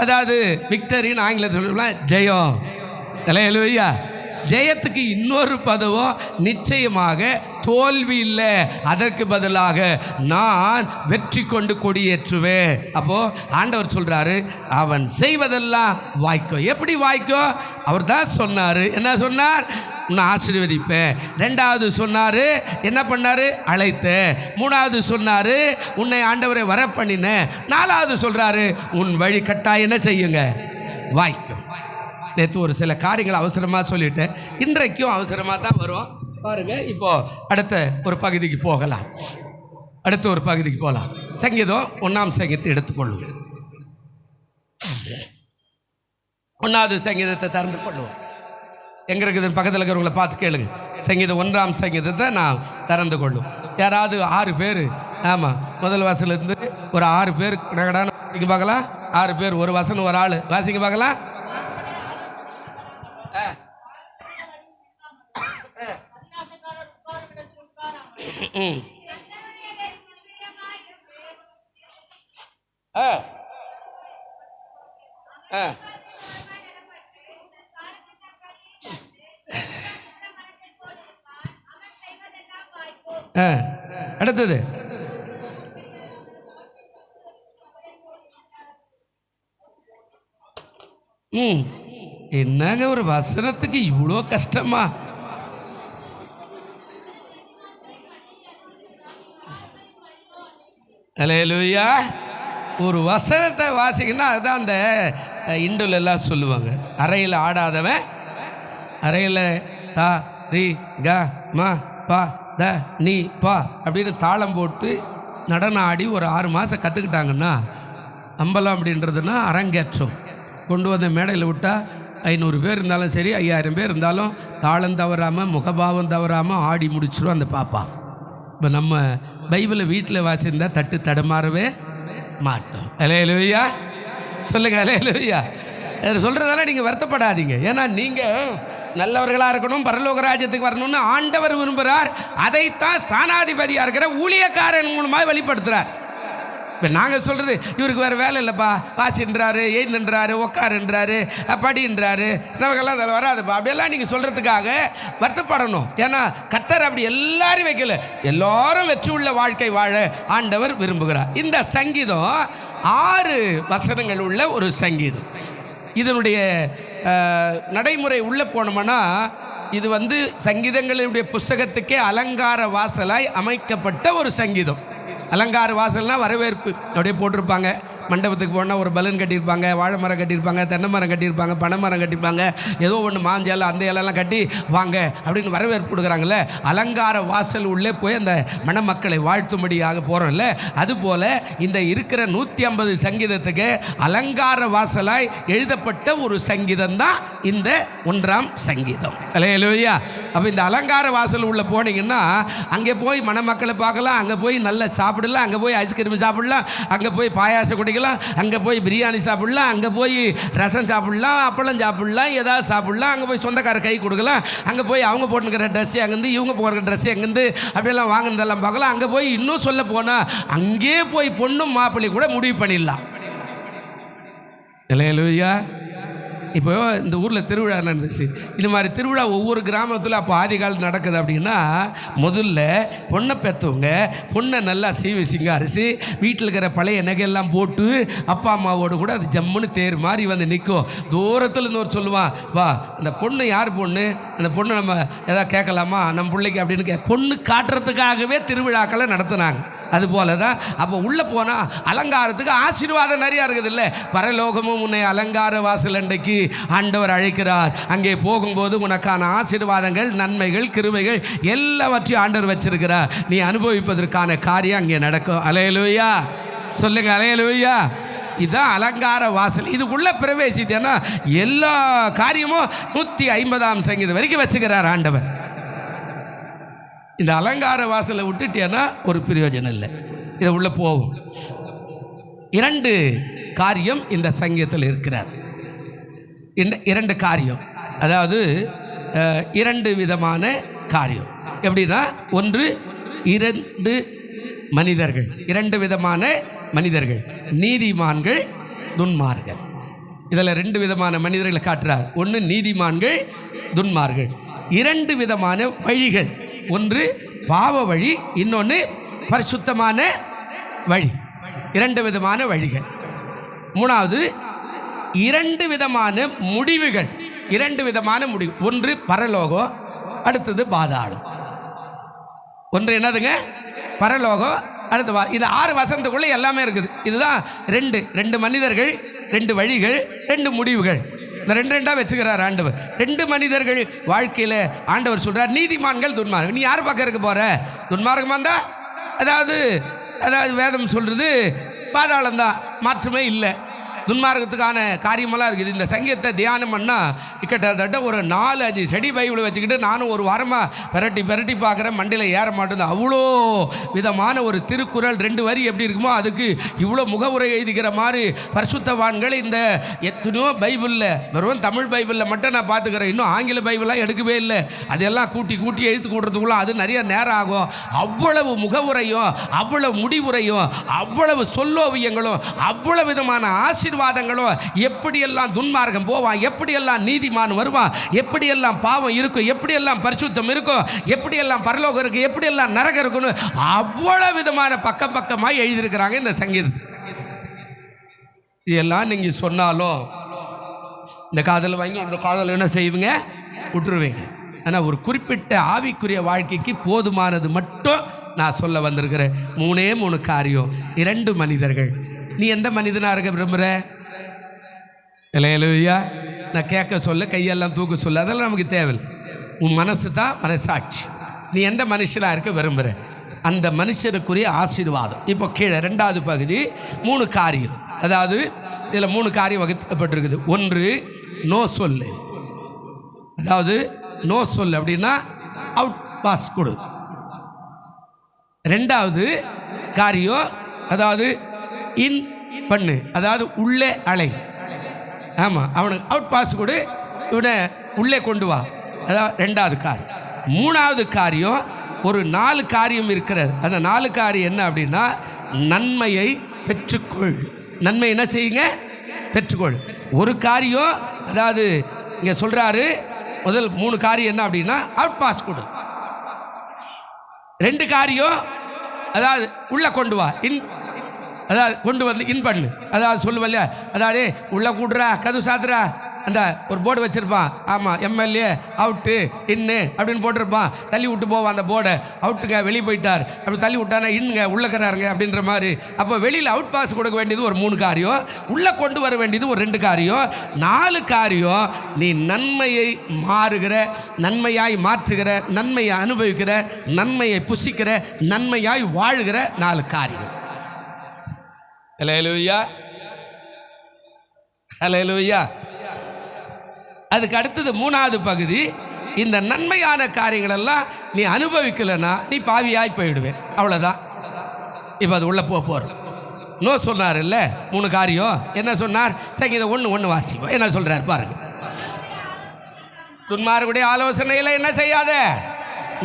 அதாவது விக்டரின்னு ஆங்கிலத்தில் சொல்லலாம், ஜெயம். அல்லேலூயா. ஜெயத்துக்கு இன்னொரு பதவும் நிச்சயமாக தோல்வி இல்லை, அதற்கு பதிலாக நான் வெற்றி கொண்டு கொடியேற்றுவேன். அப்போ ஆண்டவர் சொல்றாரு, அவன் செய்வதெல்லாம் வாய்க்கும். எப்படி வாய்க்கும்? அவர் தான் சொன்னார். என்ன சொன்னார்? உன்னை ஆசீர்வதிப்பேன். 2வது சொன்னார், என்ன பண்ணார்? அழைத்தேன். 3வது சொன்னார், உன்னை ஆண்டவரை வர பண்ணினேன். 4வது சொல்றாரு, உன் வழி கட்டாயம் என்ன செய்யுங்க? வாய்க்கும். நேற்று ஒரு சில காரியங்களை அவசரமாக சொல்லிட்டேன். இன்றைக்கும் அவசரமாக தான் வரும் பாருங்க. இப்போ அடுத்த ஒரு பகுதிக்கு போகலாம். அடுத்த ஒரு பகுதிக்கு போகலாம். சங்கீதம் 1ஆம் சங்கீதத்தை எடுத்துக்கொள்ளும். 1வது சங்கீதத்தை திறந்து கொள்ளுவோம். எங்கே இருக்குது? பக்கத்தில் இருக்கிறவங்களை பார்த்து கேளுங்க. சங்கீதம் 1ஆம் சங்கீதத்தை நான் திறந்து கொள்ளும். யாராவது 6 பேர், ஆமாம், முதல் வாசலேருந்து ஒரு 6 பேர் கடகடான வாசிங்க பார்க்கலாம். 6 பேர், ஒரு வசனம், ஒரு ஆள் வாசிங்க பார்க்கலாம். அடுத்தது என்னங்க ஒரு வசனத்துக்கு இவ்வளோ கஷ்டமா? அல்லேலூயா. ஒரு வசனத்தை வாசிக்கணும்னா அதுதான் அந்த இந்துல எல்லாம் சொல்லுவாங்க, அறையில் ஆடாதவன் அறையில் தா ரி க ம பா த நீ பா அப்படின்னு தாளம் போட்டு நடனம் ஆடி ஒரு 6 மாதம் கற்றுக்கிட்டாங்கன்னா, அம்பலம் அப்படின்றதுன்னா அரங்கேற்றம். கொண்டு வந்த மேடையில் விட்டால் 500 பேர் இருந்தாலும் சரி, 5000 பேர் இருந்தாலும் தாளம் தவறாமல், முகபாவம் தவறாமல் ஆடி முடிச்சிடும் அந்த பாப்பா. இப்போ நம்ம பைபிளை வீட்டில் வாசிஇருந்தால் தட்டு தடுமாறவே மாட்டோம். அல்லேலூயா. சொல்லுங்கள் அல்லேலூயா. அது சொல்கிறதெல்லாம் நீங்கள் வருத்தப்படாதீங்க. ஏன்னா நீங்கள் நல்லவர்களாக இருக்கணும், பரலோக ராஜ்யத்துக்கு வரணும்னு ஆண்டவர் விரும்புகிறார். அதைத்தான் ஸ்தானாதிபதியாக இருக்கிற ஊழியக்காரன் மூலமாக வெளிப்படுத்துகிறார். இப்போ நாங்கள் சொல்கிறது, இவருக்கு வேறு வேலை இல்லைப்பா, வாசின்றாரு, எய்துன்றாரு, உக்காருன்றாரு, படின்றாரு, நமக்கெல்லாம் அதில் வராதுப்பா, அப்படியெல்லாம் நீங்கள் சொல்கிறதுக்காக வருத்தப்படணும். ஏன்னா கர்த்தர் அப்படி எல்லாரும் வைக்கல. எல்லாரும் வெற்றி உள்ள வாழ்க்கை வாழ ஆண்டவர் விரும்புகிறார். இந்த சங்கீதம் 6 வசனங்கள் உள்ள ஒரு சங்கீதம். இதனுடைய நடைமுறை உள்ளே போனோம்னா இது சங்கீதங்களுடைய புஸ்தகத்துக்கே அலங்கார வாசலாய் அமைக்கப்பட்ட ஒரு சங்கீதம். அலங்கார வாசல்னா வரவேற்பு அப்படியே போட்டிருப்பாங்க. மண்டபத்துக்கு போனால் ஒரு பலூன் கட்டியிருப்பாங்க, வாழை மரம் கட்டியிருப்பாங்க, தென்னை மரம் கட்டியிருப்பாங்க, பனை மரம் கட்டியிருப்பாங்க, ஏதோ ஒன்று மாஞ்சல் அந்த இலெல்லாம் கட்டி வாங்க அப்படின்னு வரவேற்பு கொடுக்குறாங்கல்ல. அலங்கார வாசல் உள்ளே போய் அந்த மணமக்களை வாழ்த்தும்படியாக போகிறோம்ல, அதுபோல் இந்த இருக்கிற 150 சங்கீதத்துக்கு அலங்கார வாசலாய் எழுதப்பட்ட ஒரு சங்கீதம் தான் இந்த 1ஆம் சங்கீதம். அல்லேலூயா. அப்போ இந்த அலங்கார வாசல் உள்ளே போனீங்கன்னா அங்கே போய் மணமக்களை பார்க்கலாம், அங்கே போய் நல்லா சாப்பிடலாம், அங்கே போய் ஐஸ்கிரீம் சாப்பிடலாம், அங்கே போய் பாயாசம் குடிக்கலாம், அங்கே போய் பிரியாணி சாப்பிடலாம், அங்கே போய் ரசம் சாப்பிடலாம், அப்பளம் சாப்பிடலாம், ஏதாவது சாப்பிடலாம், அங்கே போய் சொந்தக்கார கை கொடுக்கலாம், அங்கே போய் அவங்க போட்டுக்கிற ட்ரெஸ்ஸு அங்கேருந்து இவங்க போடுற ட்ரெஸ்ஸு அங்கேருந்து அப்படியெல்லாம் வாங்கினதெல்லாம் பார்க்கலாம். அங்கே போய் இன்னும் சொல்ல போனால் அங்கே போய் பொண்ணும் மாப்பிள்ளை கூட முடிவு பண்ணிடலாம். அல்லேலூயா. இப்போ இந்த ஊரில் திருவிழா நடந்துச்சு. இந்த மாதிரி திருவிழா ஒவ்வொரு கிராமத்தில் அப்போ ஆதி காலத்தில் நடக்குது. அப்படின்னா முதல்ல பொண்ணை பெற்றவங்க பொண்ணை நல்லா சீவி சிங்காரிச்சு வீட்டில் இருக்கிற பழைய நகையெல்லாம் போட்டு அப்பா அம்மாவோடு கூட அது ஜம்முன்னு தேர் மாதிரி நிற்கும். தூரத்தில் இருந்து சொல்லுவான், வா இந்த பொண்ணு யார் பொண்ணு, அந்த பொண்ணு நம்ம எதாவது கேட்கலாமா நம்ம பிள்ளைக்கு அப்படின்னு பொண்ணு காட்டுறதுக்காகவே திருவிழாக்களை நடத்துனாங்க. அதுபோல தான் அப்போ உள்ளே போனால் அலங்காரத்துக்கு ஆசீர்வாதம் நிறையா இருக்குது. இல்லை பரலோகமும் உன்னை அலங்கார வாசல் அன்றைக்கு ஆண்டவர் அழைக்கிறார். அங்கே போகும்போது உனக்கான ஆசீர்வாதங்கள், நன்மைகள், கிருபைகள் எல்லாவற்றையும் ஆண்டவர் வச்சிருக்கிறார். நீ அனுபவிப்பதற்கான காரியம் அங்கே நடக்கும். அல்லேலூயா சொல்லுங்க, அல்லேலூயா. இதுதான் அலங்கார வாசல். இதுக்குள்ளே பிரவேசித்தேன்னா எல்லா காரியமும் 150ஆம் சங்கீதம் வரைக்கும் வச்சுக்கிறார் ஆண்டவர். இந்த அலங்கார வாசலை விட்டுட்டேன்னா ஒரு பிரயோஜனம் இல்லை. இதை உள்ளே போகும். 2 காரியம் இந்த சங்கீதத்தில் இருக்கிறார். 2 காரியம், அதாவது 2 விதமான காரியம். எப்படின்னா, ஒன்று 2 மனிதர்கள், 2 விதமான மனிதர்கள், நீதிமான்கள், துன்மார்கள். இதில் 2 விதமான மனிதர்களை காட்டுறார். ஒன்று நீதிமான்கள், துன்மார்கள். 2 விதமான வழிகள், ஒன்று பாவ வழி, இன்னொன்று பரிசுத்தமான வழி. 2 விதமான வழிகள். 3வது 2 விதமான முடிவுகள். 2 விதமான முடிவு, ஒன்று பரலோகம், அடுத்தது பாதாளம். ஒன்று என்னதுங்க? பரலோகம், அடுத்து இது 6 வசனத்துக்குள்ளே எல்லாமே இருக்குது. இதுதான் 2 மனிதர்கள், 2 வழிகள், 2 முடிவுகள். இந்த 2 வச்சுக்கிறார் ஆண்டவர். 2 மனிதர்கள் வாழ்க்கையில் ஆண்டவர் சொல்கிறார், நீதிமான்கள், துன்மார்க்கம். நீ யார் பக்கம் இருக்க போகிற? துன்மார்க்கமாக இருந்தால் அதாவது வேதம் சொல்கிறது பாதாளம் தான், மாற்றமே இல்லை. துன்மார்க்கத்துக்கான காரியமெல்லாம் இருக்குது. இந்த சங்கீதத்தை தியானம் பண்ணால் கிட்டத்தட்ட ஒரு 4-5 செடி பைபிளை வச்சுக்கிட்டு நானும் ஒரு வாரமாக பெரட்டி பார்க்குறேன். மண்டையில் ஏற மாட்டேங்குது. அவ்வளோ விதமான ஒரு திருக்குறள் 2 வரி எப்படி இருக்குமோ அதுக்கு இவ்வளோ முகவுரை எழுதிக்கிற மாதிரி பரிசுத்தவான்கள் இந்த எத்தனையோ பைபிளில், வெறும் தமிழ் பைபிளில் மட்டும் நான் பார்த்துக்கிறேன். இன்னும் ஆங்கில பைபிளாக எடுக்கவே இல்லை. அதெல்லாம் கூட்டி எழுத்து கூட்டுறதுக்குள்ள அது நிறைய நேரம் ஆகும். அவ்வளவு முகவுரையும், அவ்வளவு முடிவுரையும், அவ்வளவு சொல்லோவியங்களும், அவ்வளவு விதமான ஆசீர்வாதங்களும், எப்படியெல்லாம் துன்மார்க்கம் போவான், எப்படியெல்லாம் நீதிமான் வருவான், எப்படியெல்லாம் பாவம் இருக்கும், எப்படியெல்லாம் பரிசுத்தம் இருக்கும், எப்படியெல்லாம் பரலோகம் இருக்கு, எப்படியெல்லாம் நரகம் இருக்குன்னு அவ்வளவு விதமான பக்கமாக எழுதியிருக்கிறாங்க இந்த சங்கீதம். இதெல்லாம் நீங்க சொன்னாலும் இந்த காதல் வாங்கி அந்த காதல் என்ன செய்வீங்க? விட்டுருவீங்க. ஆனால் ஒரு குறிப்பிட்ட ஆவிக்குரிய வாழ்க்கைக்கு போதுமானது மட்டும் நான் சொல்ல வந்திருக்கிறேன். 3 காரியம், 2 மனிதர்கள். நீ எந்த மனிதனாக இருக்க விரும்புகிற? இல்லையா? நான் கேட்க சொல்ல, கையெல்லாம் தூக்க சொல்ல, அதெல்லாம் நமக்கு தேவையில்லை. உன் மனசு தான் மனசாட்சி. நீ எந்த மனுஷனாக இருக்க விரும்புகிற? அந்த மனுஷனுக்குரிய ஆசீர்வாதம். இப்போ கீழே 2வது பகுதி 3 காரியம். அதாவது இதில் 3 காரியம் வகுக்கப்பட்டிருக்குது. ஒன்று நோ சொல்லு. அதாவது நோ சொல்லு அப்படின்னா அவுட் பாஸ் கொடு. 2வது காரியம், அதாவது இன் பண்ணு, அதாவது உள்ளே அலை. ஆமாம், அவனுக்கு அவுட் பாஸ் கொடு, இவனை உள்ளே கொண்டு வா. அதாவது 2வது காரியம். 3வது காரியம், ஒரு 4 காரியம் இருக்கிறது. அந்த 4 காரியம் என்ன அப்படின்னா, நன்மையை பெற்றுக்கொள். நன்மை என்ன செய்யுங்க? பெற்றுக்கொள். ஒரு காரியம், அதாவது இங்கே சொல்கிறாரு, முதல் 3 காரியம் என்ன அப்படின்னா அவுட் பாஸ் கொடு. 2 காரியம், அதாவது உள்ளே கொண்டு வா, அதாவது கொண்டு வந்து இன் பண்ணு. அதாவது சொல்லுவல்ல, அதாவது உள்ளே கூடுறா, கதவு சாத்துறா, அந்த ஒரு போர்டு வச்சுருப்பான். ஆமாம், எம்எல்ஏ அவுட்டு இன்னு அப்படின்னு போட்டிருப்பான். தள்ளி விட்டு போவான் அந்த போர்டை. அவுட்டுங்க, வெளியே போயிட்டார். அப்படி தள்ளி விட்டானா இன்னுங்க உள்ளக்கிறாருங்க அப்படின்ற மாதிரி. அப்போ வெளியில் அவுட் பாஸ் கொடுக்க வேண்டியது ஒரு 3 காரியம், உள்ளே கொண்டு வர வேண்டியது ஒரு 2 காரியம், 4 காரியம். நீ நன்மையை மாறுகிற, நன்மையாய் மாற்றுகிற, நன்மையை அனுபவிக்கிற, நன்மையை புசிக்கிற, நன்மையாய் வாழ்கிற 4 காரியம். ஹல்லேலூயா, ஹல்லேலூயா. அதுக்கு அடுத்தது 3வது பகுதி. இந்த நன்மையான காரியங்கள் எல்லாம் நீ அனுபவிக்கலைன்னா நீ பாவியாய் போயிடுவேன். அவ்வளோதான். இப்போ அது உள்ள போகிறோம். நோ சொன்னார் இல்லை 3 காரியம். என்ன சொன்னார்? சங்கீதம் 1:1 வாசிப்போம். என்ன சொல்றார் பாருங்க. துன்மார்களுடைய ஆலோசனையில் என்ன செய்யாத,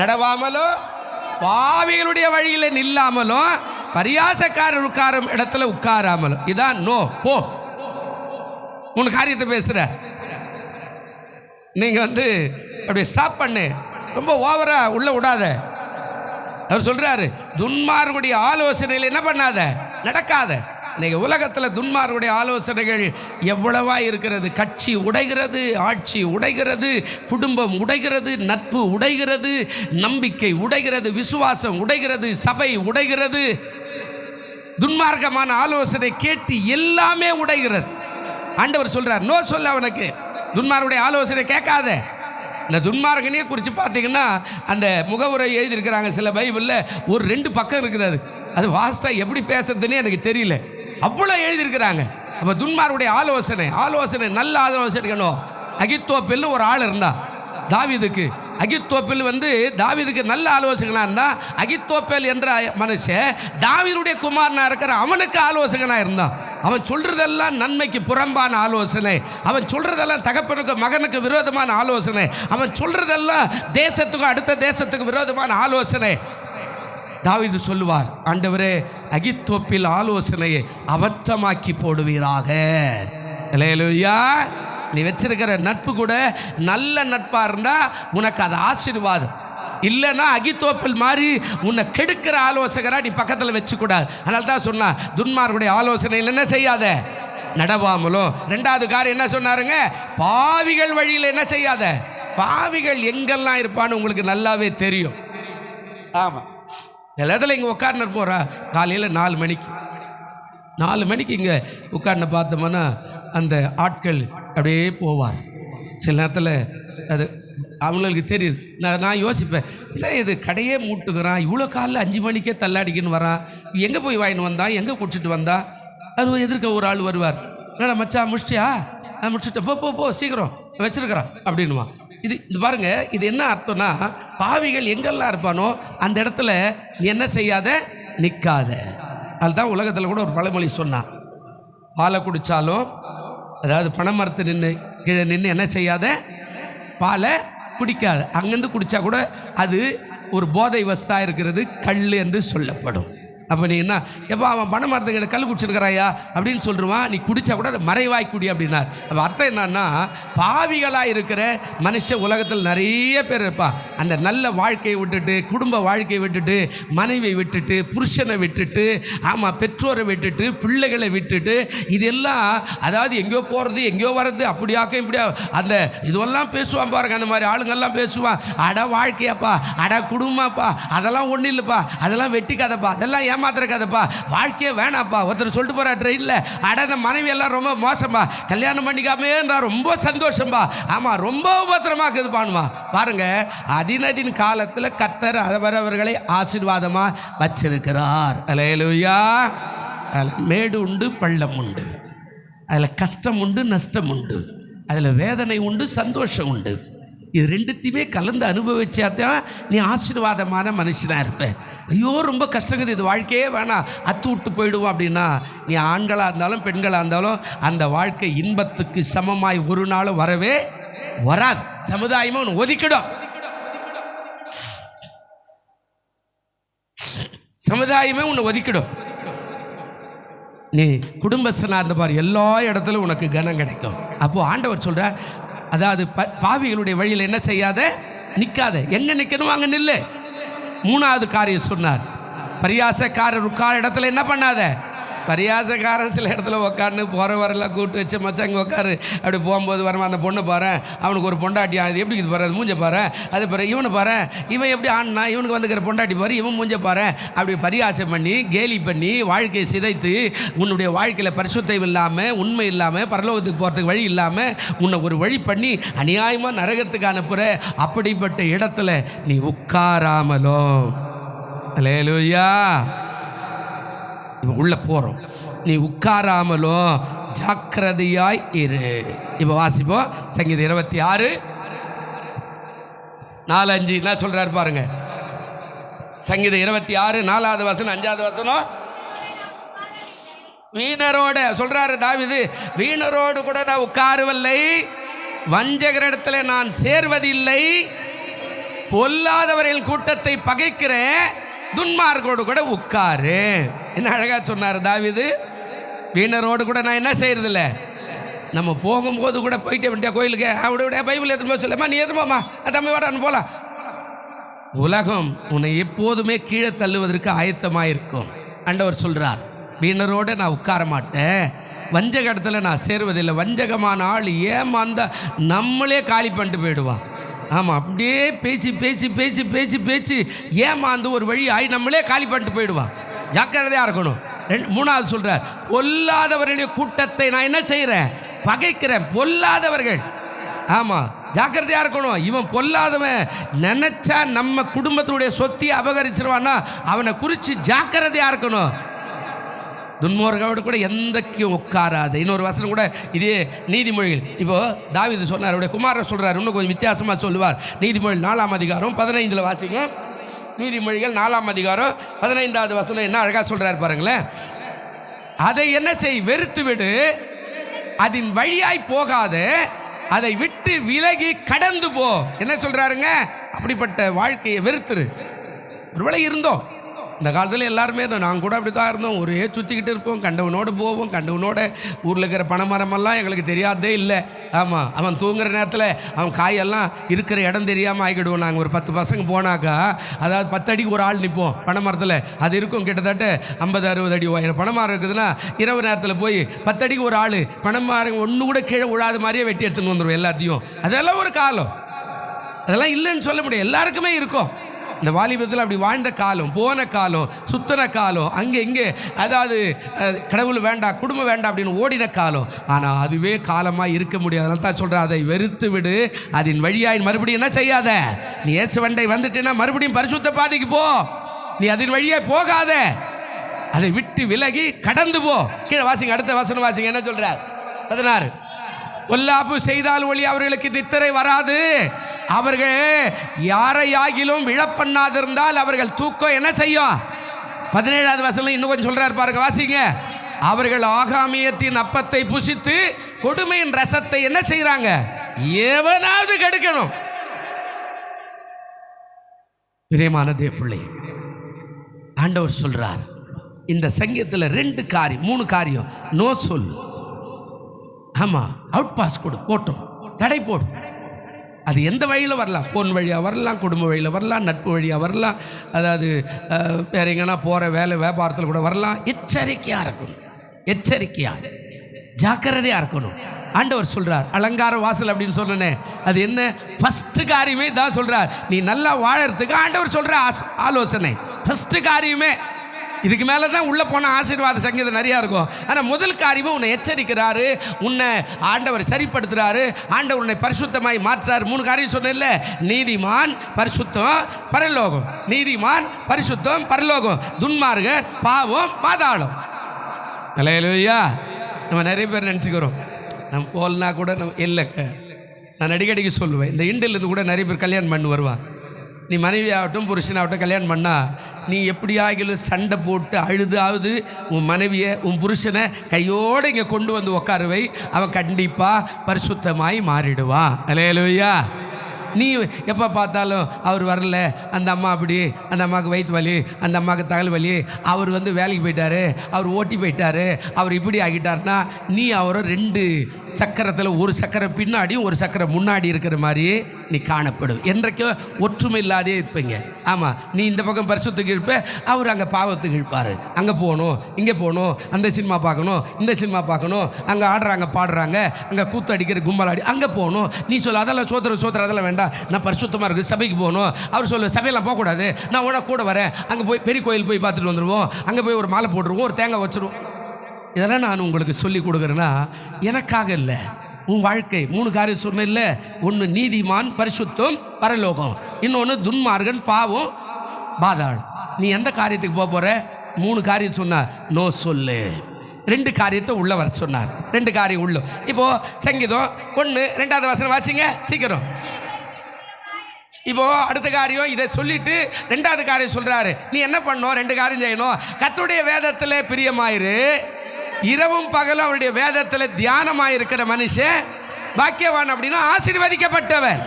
நடவாமலும் பாவிகளுடைய வழியில் நில்லாமலும் பரியாசக்காரர் உட்காரும் இடத்துல உட்காராமலும். இதான் நோ. போ. 3 காரியத்தை பேசுற. நீங்க அப்படியே ஸ்டாப் பண்ணு, ரொம்ப ஓவரா உள்ள விடாத. அவர் சொல்றாரு, துன்மார்களுடைய ஆலோசனையில் என்ன பண்ணாத, நடக்காத. இன்னைக்கு உலகத்தில் துன்மார்களுடைய ஆலோசனைகள் எவ்வளவா இருக்கிறது. கட்சி உடைகிறது, ஆட்சி உடைகிறது, குடும்பம் உடைகிறது, நட்பு உடைகிறது, நம்பிக்கை உடைகிறது, விசுவாசம் உடைகிறது, சபை உடைகிறது. துன்மார்க்கமான ஆலோசனை கேட்டு எல்லாமே உடைகிறது. ஆண்டவர் சொல்றார், நோ சொல்ல அவனுக்கு, துன்மார்களுடைய ஆலோசனை கேட்காத. இந்த துன்மார்கனையே குறித்து பார்த்தீங்கன்னா அந்த முகவுரை எழுதியிருக்கிறாங்க சில பைபிளில். ஒரு 2 பக்கம் இருக்குது. அது வாஸ்தா எப்படி பேசுறதுன்னே எனக்கு தெரியல, அவ்வளோ எழுதியிருக்கிறாங்க. அப்போ துன்மார்களுடைய ஆலோசனை நல்ல ஆலோசனைக்கணும். அகித்தோப்பேல்னு ஒரு ஆள் இருந்தான் தாவீதுக்கு. அகித்தோப்பேல் தாவீதுக்கு நல்ல ஆலோசகனாக இருந்தான். அகித்தோப்பேல் என்ற மனுஷன் தாவீதுடைய குமாரனாக இருக்கிற அவனுக்கு ஆலோசகனாக இருந்தான். அவன் சொல்றதெல்லாம் நன்மைக்கு புறம்பான ஆலோசனை. அவன் சொல்றதெல்லாம் தகப்பனுக்கு மகனுக்கு விரோதமான ஆலோசனை. அவன் சொல்றதெல்லாம் தேசத்துக்கும் அடுத்த தேசத்துக்கு விரோதமான ஆலோசனை. தாவீது சொல்லுவார், ஆண்டவரே அகித்தோப்பேல் ஆலோசனையை அபத்தமாக்கி போடுவீராக. அல்லேலூயா. நீ வச்சிருக்கிற நட்பு கூட நல்ல நட்பாக இருந்தால் உனக்கு அது ஆசீர்வாதம். இல்லைன்னா அகித்தோப்பேல் மாதிரி உன்னை கெடுக்கிற ஆலோசகரா நீ பக்கத்தில் வச்சுக்கூடாது. அதனால தான் சொன்னா, துன்மார்களுடைய ஆலோசனையில் என்ன செய்யாத, நடவாமலும். 2வது காரியம் என்ன சொன்னாருங்க, பாவிகள் வழியில் என்ன செய்யாத. பாவிகள் எங்கெல்லாம் இருப்பான்னு உங்களுக்கு நல்லாவே தெரியும். ஆமாம், எல்லாத்துல இங்கே உட்கார்ந்து போகிறா. காலையில் 4 மணிக்கு இங்கே உட்கார்ந்து பார்த்தோம்னா அந்த ஆட்கள் அப்படியே போவார். சில நேரத்தில் அது அவங்களுக்கு தெரியுது. நான் யோசிப்பேன், இல்லை இது கடையே மூட்டுக்கிறான், இவ்வளோ காலைல 5 மணிக்கே தள்ளாடிக்கின்னு வரான், எங்கே போய் வாங்கின்னு வந்தான், எங்கே குடிச்சிட்டு வந்தான். அது எதிர்க்க ஒரு ஆள் வருவார், என்னடா மச்சான் முடிச்சிட்டியா, முடிச்சுட்டு போ சீக்கிரம் வச்சிருக்கிறான் அப்படின்வான். இது பாருங்க, இது என்ன அர்த்தம்னா, பாவிகள் எங்கெல்லாம் இருப்பானோ அந்த இடத்துல நீ என்ன செய்யாத, நிற்காத. அதுதான் உலகத்தில் கூட ஒரு பழமொழி சொன்னான், பாலை குடித்தாலும், அதாவது பனைமரத்து கீழே நின்று என்ன செய்யாத, பாலை குடிக்காது. அங்கேருந்து குடித்தா கூட அது ஒரு போதை வஸ்தாக இருக்கிறது, கல் என்று சொல்லப்படும். அப்போ நீ என்ன, எப்போ அவன் பண மரத்துக்கிட்ட கல் குடிச்சிருக்கிறாயா அப்படின்னு சொல்லிடுவான். நீ குடித்தா கூட அதை மறைவாய் குடி அப்படின்னார். அப்போ அர்த்தம் என்னன்னா, பாவிகளாக இருக்கிற மனுஷ உலகத்தில் நிறைய பேர் இருப்பான். அந்த நல்ல வாழ்க்கையை விட்டுட்டு, குடும்ப வாழ்க்கையை விட்டுட்டு, மனைவியை விட்டுட்டு, புருஷனை விட்டுட்டு, ஆமாம் பெற்றோரை விட்டுட்டு, பிள்ளைகளை விட்டுட்டு, இதெல்லாம் அதாவது எங்கேயோ போகிறது எங்கேயோ வர்றது, அப்படியாக்க இப்படியா அந்த இதுவெல்லாம் பேசுவான் பாருங்க. அந்த மாதிரி ஆளுங்கள்லாம் பேசுவான், அட வாழ்க்கையாப்பா, அட குடும்பப்பா, அதெல்லாம் ஒன்றும் இல்லைப்பா, அதெல்லாம் வெட்டிக்காதப்பா, அதெல்லாம் ஏமாத்திரக்காதப்பா, வாழ்க்கையே வேணாப்பா. ஒருத்தர் சொல்லிட்டு போற ட்ரெயினில், அட அந்த மனைவி எல்லாம் ரொம்ப மோசம்பா, கல்யாணம் பண்ணிக்காமே இருந்தா ரொம்ப சந்தோஷம்பா, ஆமா ரொம்ப உபத்திரமாக்குது பானுமா. பாருங்க, அதினதின் காலத்தில் கர்த்தர் அவரவர்களை ஆசீர்வாதமா வச்சிருக்கிறார். அல்லேலூயா. அதில் மேடு உண்டு, பள்ளம் உண்டு, அதில் கஷ்டம் உண்டு, நஷ்டம் உண்டு, அதில் வேதனை உண்டு, சந்தோஷம் உண்டு. இது 2த்தையுமே கலந்து அனுபவிச்சாதான் நீ ஆசீர்வாதமான மனுஷனாக இருப்ப. ஐயோ ரொம்ப கஷ்டங்குது, இது வாழ்க்கையே வேணாம், அத்து விட்டு போயிடுவோம் அப்படின்னா, நீ ஆண்களாக இருந்தாலும் பெண்களாக இருந்தாலும் அந்த வாழ்க்கை இன்பத்துக்கு சமமாய் ஒரு நாளும் வரவே வராது. சமுதாயமும் ஒன்று ஒதுக்கிடும். சமுதாயமே உன்னை ஒதுக்கிடும். நீ குடும்பஸ்தனாக இருந்த பாரு, எல்லா இடத்துலையும் உனக்கு கனம் கிடைக்கும். அப்போது ஆண்டவர் சொல்கிற, அதாவது பாவிகளுடைய வழியில் என்ன செய்யாத, நிற்காத. எங்கே நிற்கணும் அங்கே நில்லு. 3வது காரியம் சொன்னார், பரியாசக்காரர் உட்கார இடத்துல என்ன பண்ணாத, பரியாசக்காரன் சில இடத்துல உட்காந்து போகிற வரலாம் கூப்பிட்டு வச்சு மச்சாங்க உட்காரு அப்படி போகும்போது வரமா அந்த பொண்ணை பாரு, அவனுக்கு ஒரு பொண்டாட்டி அது எப்படி இது பாரு, அது மூஞ்ச பாரு, அது பாரு இவனை பாரு, இவன் எப்படி ஆடினா இவனுக்கு வந்துக்கிற பொண்டாட்டி பாரு, இவன் மூஞ்ச பாரு, அப்படி பரியாசம் பண்ணி கேலி பண்ணி வாழ்க்கையை சிதைத்து உன்னுடைய வாழ்க்கையில் பரிசுத்தம் இல்லாமல் உண்மை இல்லாமல் பரலோகத்துக்கு போகிறதுக்கு வழி இல்லாமல் உன்னை ஒரு வழி பண்ணி அநியாயமாக நரகத்துக்கு அனுப்புகிற அப்படிப்பட்ட இடத்துல நீ உட்காராமலும் அல்லேலூயா இப்போ உள்ள போகிறோம், நீ உட்காராமலும் ஜாக்கிரதையாய் இரு. இப்போ வாசிப்போம் சங்கீதம் 26 4-5 என்ன சொல்றாரு பாருங்க. சங்கீதம் 26 4வது வசனம் 5வது வசனம். வீணரோட சொல்றாரு தாவீது, வீணரோடு கூட நான் உட்காருவதில்லை, வஞ்சகரிடத்துல நான் சேர்வதில்லை, பொல்லாதவரின் கூட்டத்தை பகைக்கிறேன், துன்மார்க்கோடு கூட உட்காரு. என்ன அழகா சொன்னார் தாவீது. வீணரோடு கூட நான் என்ன செய்யறதில்ல. நம்ம போகும்போது கூட போயிட்டே வேண்டிய கோயிலுக்கு அவருடைய பைபிள் எதுவுமே சொல்லமா, நீ எதுமாம்மா தம்பி வாடான்னு போகலாம். உலகம் உன்னை எப்போதுமே கீழே தள்ளுவதற்கு ஆயத்தமாயிருக்கும். ஆண்டவர் சொல்றார், வீணரோடு நான் உட்கார மாட்டேன், வஞ்சக இடத்துல நான் சேருவதில்லை. வஞ்சகமான ஆள் ஏமாந்தா நம்மளே காலி பண்ணிட்டு போயிடுவான். ஆமாம், அப்படியே பேசி பேசி பேசி பேசி பேசி ஏமாந்து ஒரு வழி ஆகி நம்மளே காலி பண்ணிட்டு போயிடுவான். ஜாக்கிரதையாக இருக்கணும். 3வது சொல்கிறார், பொல்லாதவர்களுடைய கூட்டத்தை நான் என்ன செய்கிறேன், பகைக்கிறேன். பொல்லாதவர்கள், ஆமாம் ஜாக்கிரதையாக இருக்கணும். இவன் பொல்லாதவன் நினச்சா நம்ம குடும்பத்துடைய சொத்தை அபகரிச்சிருவான்னா அவனை குறித்து ஜாக்கிரதையாக இருக்கணும். துன்மார்க்கரோடு கூட எந்தக்கும் உட்காராது. இன்னொரு வசனம் கூட இதே நீதிமொழிகள். இப்போது தாவீது சொன்னார், அவருடைய குமாரர் சொல்கிறார், இன்னும் கொஞ்சம் வித்தியாசமாக சொல்லுவார். நீதிமொழிகள் 4ஆம் அதிகாரம் 15 வாசிங்க. நீதிமொழிகள் 4ஆம் அதிகாரம் 15வது வசனம் என்ன அழகாக சொல்கிறார் பாருங்களேன். அதை என்ன செய், வெறுத்து விடு, அதன் வழியாய் போகாத, அதை விட்டு விலகி கடந்து போ. என்ன சொல்கிறாருங்க, அப்படிப்பட்ட வாழ்க்கையை வெறுத்துரு. ஒருவேளை இருந்தோம் இந்த காலத்தில் எல்லாருமே நாங்கள் கூட அப்படி தான் இருந்தோம். ஒரே சுற்றிக்கிட்டு இருப்போம், கண்டவனோடு போவோம், கண்டவனோட ஊரில் இருக்கிற பனைமரமெல்லாம் எங்களுக்கு தெரியாதே இல்லை. ஆமாம், அவன் தூங்குற நேரத்தில் அவன் காயெல்லாம் இருக்கிற இடம் தெரியாமல் ஆகிடுவோம். நாங்கள் ஒரு 10 பசங்க போனாக்கா, அதாவது 10 அடிக்கு ஒரு ஆள் நிற்போம் பனைமரத்தில். அது இருக்கும் கிட்டத்தட்ட 50-60 அடி உயரம் பனைமரம் இருக்குதுன்னா, இரவு நேரத்தில் போய் 10 அடிக்கு ஒரு ஆள் பனைமரம் ஒன்று கூட கீழே விழாத மாதிரியே வெட்டி எடுத்துன்னு வந்துடுவோம் எல்லாத்தையும். அதெல்லாம் ஒரு காலம், அதெல்லாம் இல்லைன்னு சொல்ல முடியாது, எல்லாருக்குமே இருக்கும். இந்த வாலிபத்தில் அப்படி வாழ்ந்த காலம், போன காலம், சுத்தன காலம், அங்கே இங்கே அதாவது கடவுள் வேண்டாம் குடும்பம் வேண்டாம் அப்படின்னு ஓடின காலம். ஆனால் அதுவே காலமாக இருக்க முடியாது. அதனால தான் சொல்கிறேன், அதை வெறுத்து விடு, அதன் வழியாய் மறுபடியும் என்ன செய்யாத. நீ இயேசு வண்டை வந்துட்டேன்னா மறுபடியும் பரிசுத்த பாதைக்கு போ, நீ அதன் வழியாய் போகாத, அதை விட்டு விலகி கடந்து போ. கீழே வாசிங்க, அடுத்த வசனம் வாசிங்க. என்ன சொல்கிறார் 16, பொல்லாப்பு செய்தால் ஒளி அவர்களுக்கு நித்திரை வராது, அவர்கள் யாரையாகிலும் விழப்பண்ணாதிருந்தால் அவர்கள் தூக்கம் என்ன செய்யும். 17வது வசனம் இன்னும் கொஞ்சம் சொல்றாரு பாருங்க, வாசிங்க. அவர்கள் ஆகாமியத்தின் அப்பத்தை புசித்து கொடுமையின் ரசத்தை என்ன செய்யறாங்க, எவனாவது கெடுக்கணும். பிரியமான தேவப்பிள்ளை, ஆண்டவர் சொல்றார் இந்த சங்கீதத்தில் 2 காரியம் 3 காரியம். நோ சொல், ஆமாம் அவுட் பாஸ் கொடு, போட்டோம் தடை போடும். அது எந்த வழியில் வரலாம், ஃபோன் வழியாக வரலாம், குடும்ப வழியில் வரலாம், நட்பு வழியாக வரலாம், அதாவது வேற எங்கன்னா போகிற வேலை வியாபாரத்தில் கூட வரலாம். எச்சரிக்கையாக இருக்கணும், எச்சரிக்கையாக ஜாக்கிரதையாக இருக்கணும். ஆண்டவர் சொல்கிறார் அலங்கார வாசல் அப்படின்னு சொன்னனே, அது என்ன ஃபஸ்ட்டு காரியமே தான் சொல்கிறார். நீ நல்லா வாழறதுக்கு ஆண்டவர் சொல்கிற ஆலோசனை ஃபஸ்ட்டு காரியமே. இதுக்கு மேலே தான் உள்ளே போன ஆசீர்வாத சங்கீதம் நிறையா இருக்கும். ஆனால் முதல் காரியமும் உன்னை எச்சரிக்கிறாரு, உன்னை ஆண்டவர் சரிப்படுத்துகிறாரு, ஆண்டவர் உன்னை பரிசுத்தமாய் மாற்றாரு. 3 காரியம் சொன்னேன்ல, நீதிமான் பரிசுத்தம் பரலோகம், நீதிமான் பரிசுத்தம் பரலோகம், துன்மார்க்கர் பாவம் பாதாளம். அல்லேலூயா. நம்ம நிறைய பேர் நினச்சிக்கிறோம் நம்ம போல்னா கூட நம்ம இல்லைங்க. நான் அடிக்கடிக்கு சொல்லுவேன், இந்த இண்டிலிருந்து கூட நிறைய பேர் கல்யாணம் பண்ணி வருவான். நீ மனைவியாகட்டும் புருஷனாகட்டும் கல்யாணம் பண்ணால் நீ எப்படியாகிலும் சண்டை போட்டு அழுதாவது உன் மனைவியை உன் புருஷனை கையோடு இங்கே கொண்டு வந்து உட்காருவை, அவன் கண்டிப்பாக பரிசுத்தமாய் மாறிடுவான். அல்லேலூயா. நீ எப்போ பார்த்தாலும் அவர் வரல, அந்த அம்மா அப்படி, அந்த அம்மாவுக்கு வயிற்று வலி, அந்த அம்மாவுக்கு தகவல் வலி, அவர் வந்து வேலைக்கு போயிட்டாரு, அவர் ஓட்டி போயிட்டாரு, அவர் இப்படி ஆகிட்டார்னா நீ அவரை 2 சக்கரத்தில் ஒரு சக்கரம் பின்னாடியும் ஒரு சக்கரம் முன்னாடி இருக்கிற மாதிரியே நீ காணப்படும். என்றைக்கும் ஒற்றுமை இல்லாதே இருப்பீங்க. ஆமாம், நீ இந்த பக்கம் பரிசுத்துக்கு இழுப்ப, அவர் அங்கே பாவத்துக்கு இழுப்பார். அங்கே போகணும், இங்கே போகணும், அந்த சினிமா பார்க்கணும், இந்த சினிமா பார்க்கணும், அங்கே ஆடுறாங்க பாடுறாங்க, அங்கே கூத்து அடிக்கிற கும்பலாடி அங்கே போகணும். நீ சொல்ல அதெல்லாம் சோத்திரம் அதெல்லாம் வேண்டாம், நான் பரிசுத்தமாக இருக்குது சபைக்கு போகணும். அவர் சொல்ல சபையெல்லாம் போகக்கூடாது, நான் உடனே கூட வரேன், அங்கே போய் பெரிய கோயில் போய் பார்த்துட்டு வந்துடுவோம், அங்கே போய் ஒரு மாலை போட்டுருவோம், ஒரு தேங்காய் வச்சுருவோம். இதெல்லாம் நான் உங்களுக்கு சொல்லி கொடுக்குறேன்னா எனக்காக இல்லை, உன் வாழ்க்கை 3 காரியம் சொன்ன இல்லை. ஒன்று நீதிமான், பரிசுத்தம், பரலோகம். இன்னொன்று துன்மார்கன், பாவம், பாதாளம். நீ எந்த காரியத்துக்கு போக போகிற? 3 காரியம் சொன்னார், நோ சொல்லு. 2 காரியத்தை உள்ள வர சொன்னார். 2 காரியம் உள்ள. இப்போது சங்கீதம் 1 2வது வசனம் வாசிங்க சீக்கிரம். இப்போ அடுத்த காரியம் இதை சொல்லிட்டு 2வது காரியம் சொல்கிறாரு. நீ என்ன பண்ணணும்? 2 காரியம் செய்யணும். கர்த்தருடைய வேதத்தில் பிரியமாயிரு, இரவும் பகலும் அவருடைய வேதத்தில் தியானமாக இருக்கிற மனுஷன் பாக்கியவான். அப்படின்னா ஆசீர்வதிக்கப்பட்டவன்.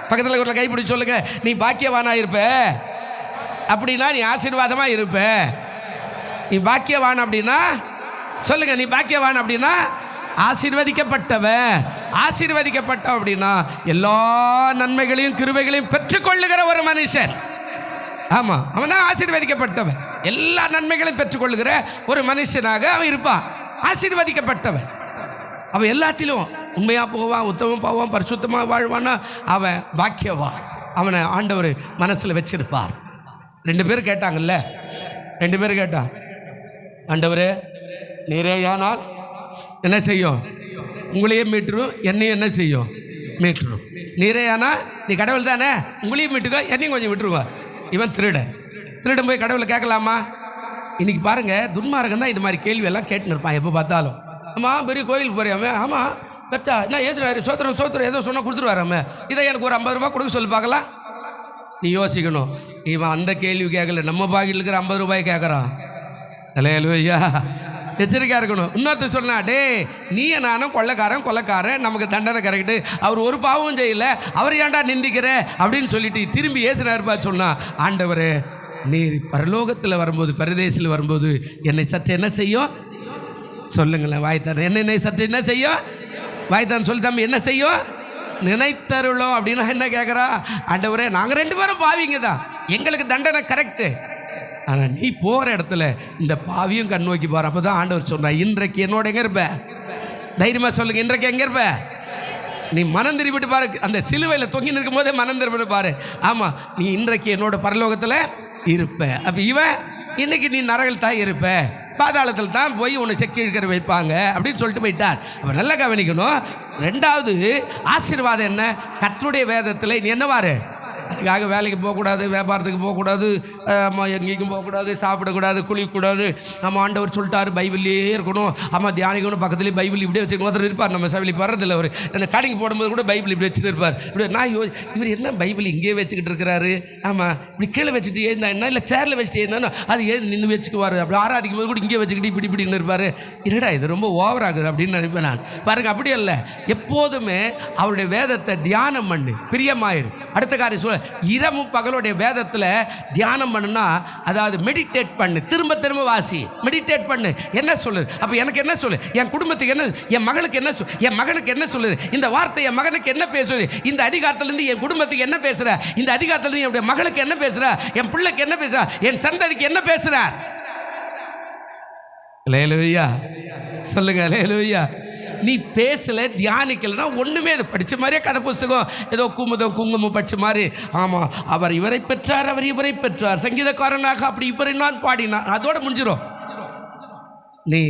பக்கத்தில் ஒரு கைப்பிடி சொல்லுங்க, நீ பாக்கியவானா இருப்ப அப்படின்னா நீ ஆசீர்வாதமாக இருப்ப. நீ பாக்கியவான் அப்படின்னா சொல்லுங்க, நீ பாக்கியவான் அப்படின்னா ஆசீர்வதிக்கப்பட்டவன். ஆசீர்வதிக்கப்பட்டவன் அப்படின்னா எல்லா நன்மைகளையும் கிருபைகளையும் பெற்றுக்கொள்ளுகிற ஒரு மனுஷன். ஆமாம், அவனா ஆசீர்வதிக்கப்பட்டவன். எல்லா நன்மைகளையும் பெற்றுக்கொள்ளுகிற ஒரு மனுஷனாக அவன் இருப்பான். ஆசீர்வதிக்கப்பட்டவன். அவன் எல்லாத்திலும் உண்மையாக போவான், உத்தமம் போவான், பரிசுத்தமாக வாழ்வான்னா அவன் பாக்கியவான். அவனை ஆண்டவர் மனசில் வச்சிருப்பார். 2 பேர் கேட்டாங்கல்ல, 2 பேர் கேட்டான், ஆண்டவரே நீரேயானால் என்ன செய்யும்? உங்களையே மீட்டுரும், என்னையும் என்ன செய்யும்? மீட்டுரும். நீரேயானா நீ கடவுள் தானே, உங்களையும் மீட்டுக்கோ, என்னையும் கொஞ்சம் விட்டுருவா. இவன் திருடன் போய் கடவுளை கேட்கலாமா? இன்றைக்கி பாருங்கள், துன்மார்கன் தான் இந்த மாதிரி கேள்வியெல்லாம் கேட்டுன்னு இருப்பான் எப்போ பார்த்தாலும். ஆமாம், பெரிய கோயிலுக்கு போறியாமே, ஆமாம் பெற்றா என்ன ஏசுறாரு, சோத்திரம் ஏதோ சொன்னால் கொடுத்துருவாராமே, இதை எனக்கு ஒரு 50 ரூபா கொடுக்க சொல்லி பார்க்கலாம். நீ யோசிக்கணும், இவன் அந்த கேள்வி கேட்கல, நம்ம பாக்கில் இருக்கிற 50 ரூபாய் கேட்குறான். அல்லேலூயா, எச்சரிக்கையாக இருக்கணும். இன்னொருத்தர் சொன்னா, டே நீ நானும் கொள்ளைக்காரன், நமக்கு தண்டனை கரெக்டு, அவர் ஒரு பாவமும் செய்யலை, அவர் ஏன்டா நிந்திக்கிற அப்படின்னு சொல்லிட்டு திரும்பி ஏசுனாருப்பா. சொன்னா, ஆண்டவரே நீர் பரலோகத்தில் வரும்போது, பரதேசில் வரும்போது என்னை சற்று என்ன செய்யும் சொல்லுங்களேன், வாய்த்தான் என்னை சற்று என்ன செய்யும், வாய்த்தான் சொல்லி தம்பி என்ன செய்யும், நினைத்தருளோம். அப்படின்னா என்ன கேட்குறா? ஆண்டவரே நாங்கள் 2 பேரும் பாவிங்க தான், எங்களுக்கு தண்டனை கரெக்டு, ஆனால் நீ போகிற இடத்துல இந்த பாவியும் கண் நோக்கி போகிற. அப்போ தான் ஆண்டவர் சொல்கிறார், இன்றைக்கு என்னோட எங்கே இருப்ப? தைரியமாக சொல்லுங்கள், இன்றைக்கு எங்கே இருப்ப? நீ மனம் திரும்பிட்டு பாரு. அந்த சிலுவையில் தொங்கி நிற்கும் போதே மனம் திரும்பிட்டு பாரு. ஆமாம், நீ இன்றைக்கு என்னோட பரலோகத்தில் இருப்ப. அப்போ இவன் இன்னைக்கு நீ நரகத்தில் தான் இருப்ப, பாதாளத்தில் தான் போய் உன்னை செக்கி இழுக்கிற வைப்பாங்க அப்படின்னு சொல்லிட்டு போயிட்டார். அப்போ நல்லா கவனிக்கணும். 2வது ஆசீர்வாதம் என்ன? கர்த்தருடைய வேதத்தில் நீ என்னவாரு? அதுக்காக வேலைக்கு போகக்கூடாது, வியாபாரத்துக்கு போகக்கூடாது, எங்கேயும் போகக்கூடாது, சாப்பிடக்கூடாது, குளிக்கக்கூடாது. நம்ம ஆண்டவர் சொல்லிட்டாரு பைபிள்லேயே இருக்கணும், ஆமாம் தியானிக்கணும், பக்கத்துலேயே பைபிள் இப்படியே வச்சுக்கணும். ஒருத்தர் இருப்பார் நம்ம சபையில் வர்றதில்லை, அவர் அந்த கடைக்கு போடும்போது கூட பைபிள் இப்படி வச்சுட்டு இருப்பார். இப்படி நான் இவர் என்ன பைபிள் இங்கேயே வச்சுக்கிட்டு இருக்கிறாரு, ஆமாம் இப்படி கீழே வச்சுட்டு ஏந்தா என்ன, இல்லை சேரில் வச்சுட்டு ஏந்தானோ அது ஏது நின்று வச்சுக்குவார். அப்படி ஆராதிக்கும் போது கூட இங்கே வச்சுக்கிட்டு இப்படின்னு இருப்பார். என்னடா இது ரொம்ப ஓவர் ஆகுது அப்படின்னு நினைப்பேன் நான். பாருங்க, அப்படி அல்ல, எப்போதுமே அவருடைய வேதத்தை தியானம் பண்ணு, பிரியமாயிரு. அடுத்த காரியம் சொல்ல, இரவும் பகலுடைய வேதத்தில் தியானம் பண்ணுனா, அதாவது மெடிடேட் பண்ணு, திரும்ப திரும்ப வாசி, மெடிடேட் பண்ணு. என்ன சொல்லுது? அப்போ எனக்கு என்ன சொல்லு, என் குடும்பத்துக்கு என்ன, என் மகளுக்கு என்ன சொல்லு, என் மகனுக்கு என்ன சொல்லுது, இந்த வார்த்தை என் மகனுக்கு என்ன பேசுது, இந்த அதிகாரத்திலேருந்து என் குடும்பத்துக்கு என்ன பேசுகிற, இந்த அதிகாரத்திலேருந்து என்னுடைய மகளுக்கு என்ன பேசுகிற, என் பிள்ளைக்கு என்ன பேசுகிற, என் சந்ததிக்கு என்ன பேசுகிறார். அல்லேலூயா சொல்லுங்க, அல்லேலூயா. நீ பேசலை, தியானிக்கலைன்னா ஒன்றுமே அது படித்த மாதிரியே கதை புஸ்தகம், ஏதோ குங்குமம் படித்த மாதிரி. ஆமாம், அவர் இவரை பெற்றார், அவர் இவரை பெற்றார், சங்கீதக்காரனாக அப்படி இவரை நான் பாடினார், அதோட முடிஞ்சிடும். நீ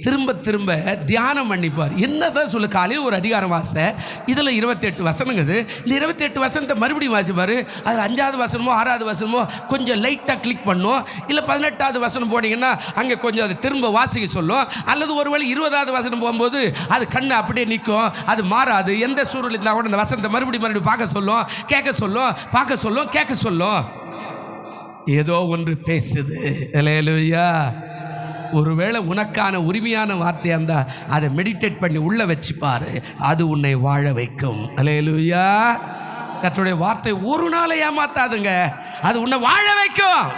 திரும்ப திரும்ப தியானம் பண்ணிப்பார். என்னதான் சொல்லு, காலையில் ஒரு அதிகாரம் வாசித்த, இதில் 28 வசனங்குது. இந்த 28 வசனத்தை மறுபடியும் வாசிப்பார். அது 5வது வசனமோ 6வது வசனமோ கொஞ்சம் லைட்டாக கிளிக் பண்ணும், இல்லை 18வது வசனம் போனீங்கன்னா அங்கே கொஞ்சம் அது திரும்ப வாசிக்க சொல்லும், அல்லது ஒருவேளை 20வது வசனம் போகும்போது அது கண்ணு அப்படியே நிற்கும், அது மாறாது. எந்த சூழ்நிலை இருந்தால் கூட அந்த வசனத்தை மறுபடியும் பார்க்க சொல்லும், கேட்க சொல்லும், பார்க்க சொல்லும், கேட்க சொல்லும். ஏதோ ஒன்று பேசுது. அல்லேலூயா. ஒருவேளை உனக்கான உரிமையான வார்த்தையாக இருந்தால் அதை மெடிடேட் பண்ணி உள்ளே வச்சுப்பாரு, அது உன்னை வாழ வைக்கும். அல்லேலூயா. கர்த்தருடைய வார்த்தை ஒரு நாளை ஏமாத்தாதுங்க, அது உன்னை வாழ வைக்கும்.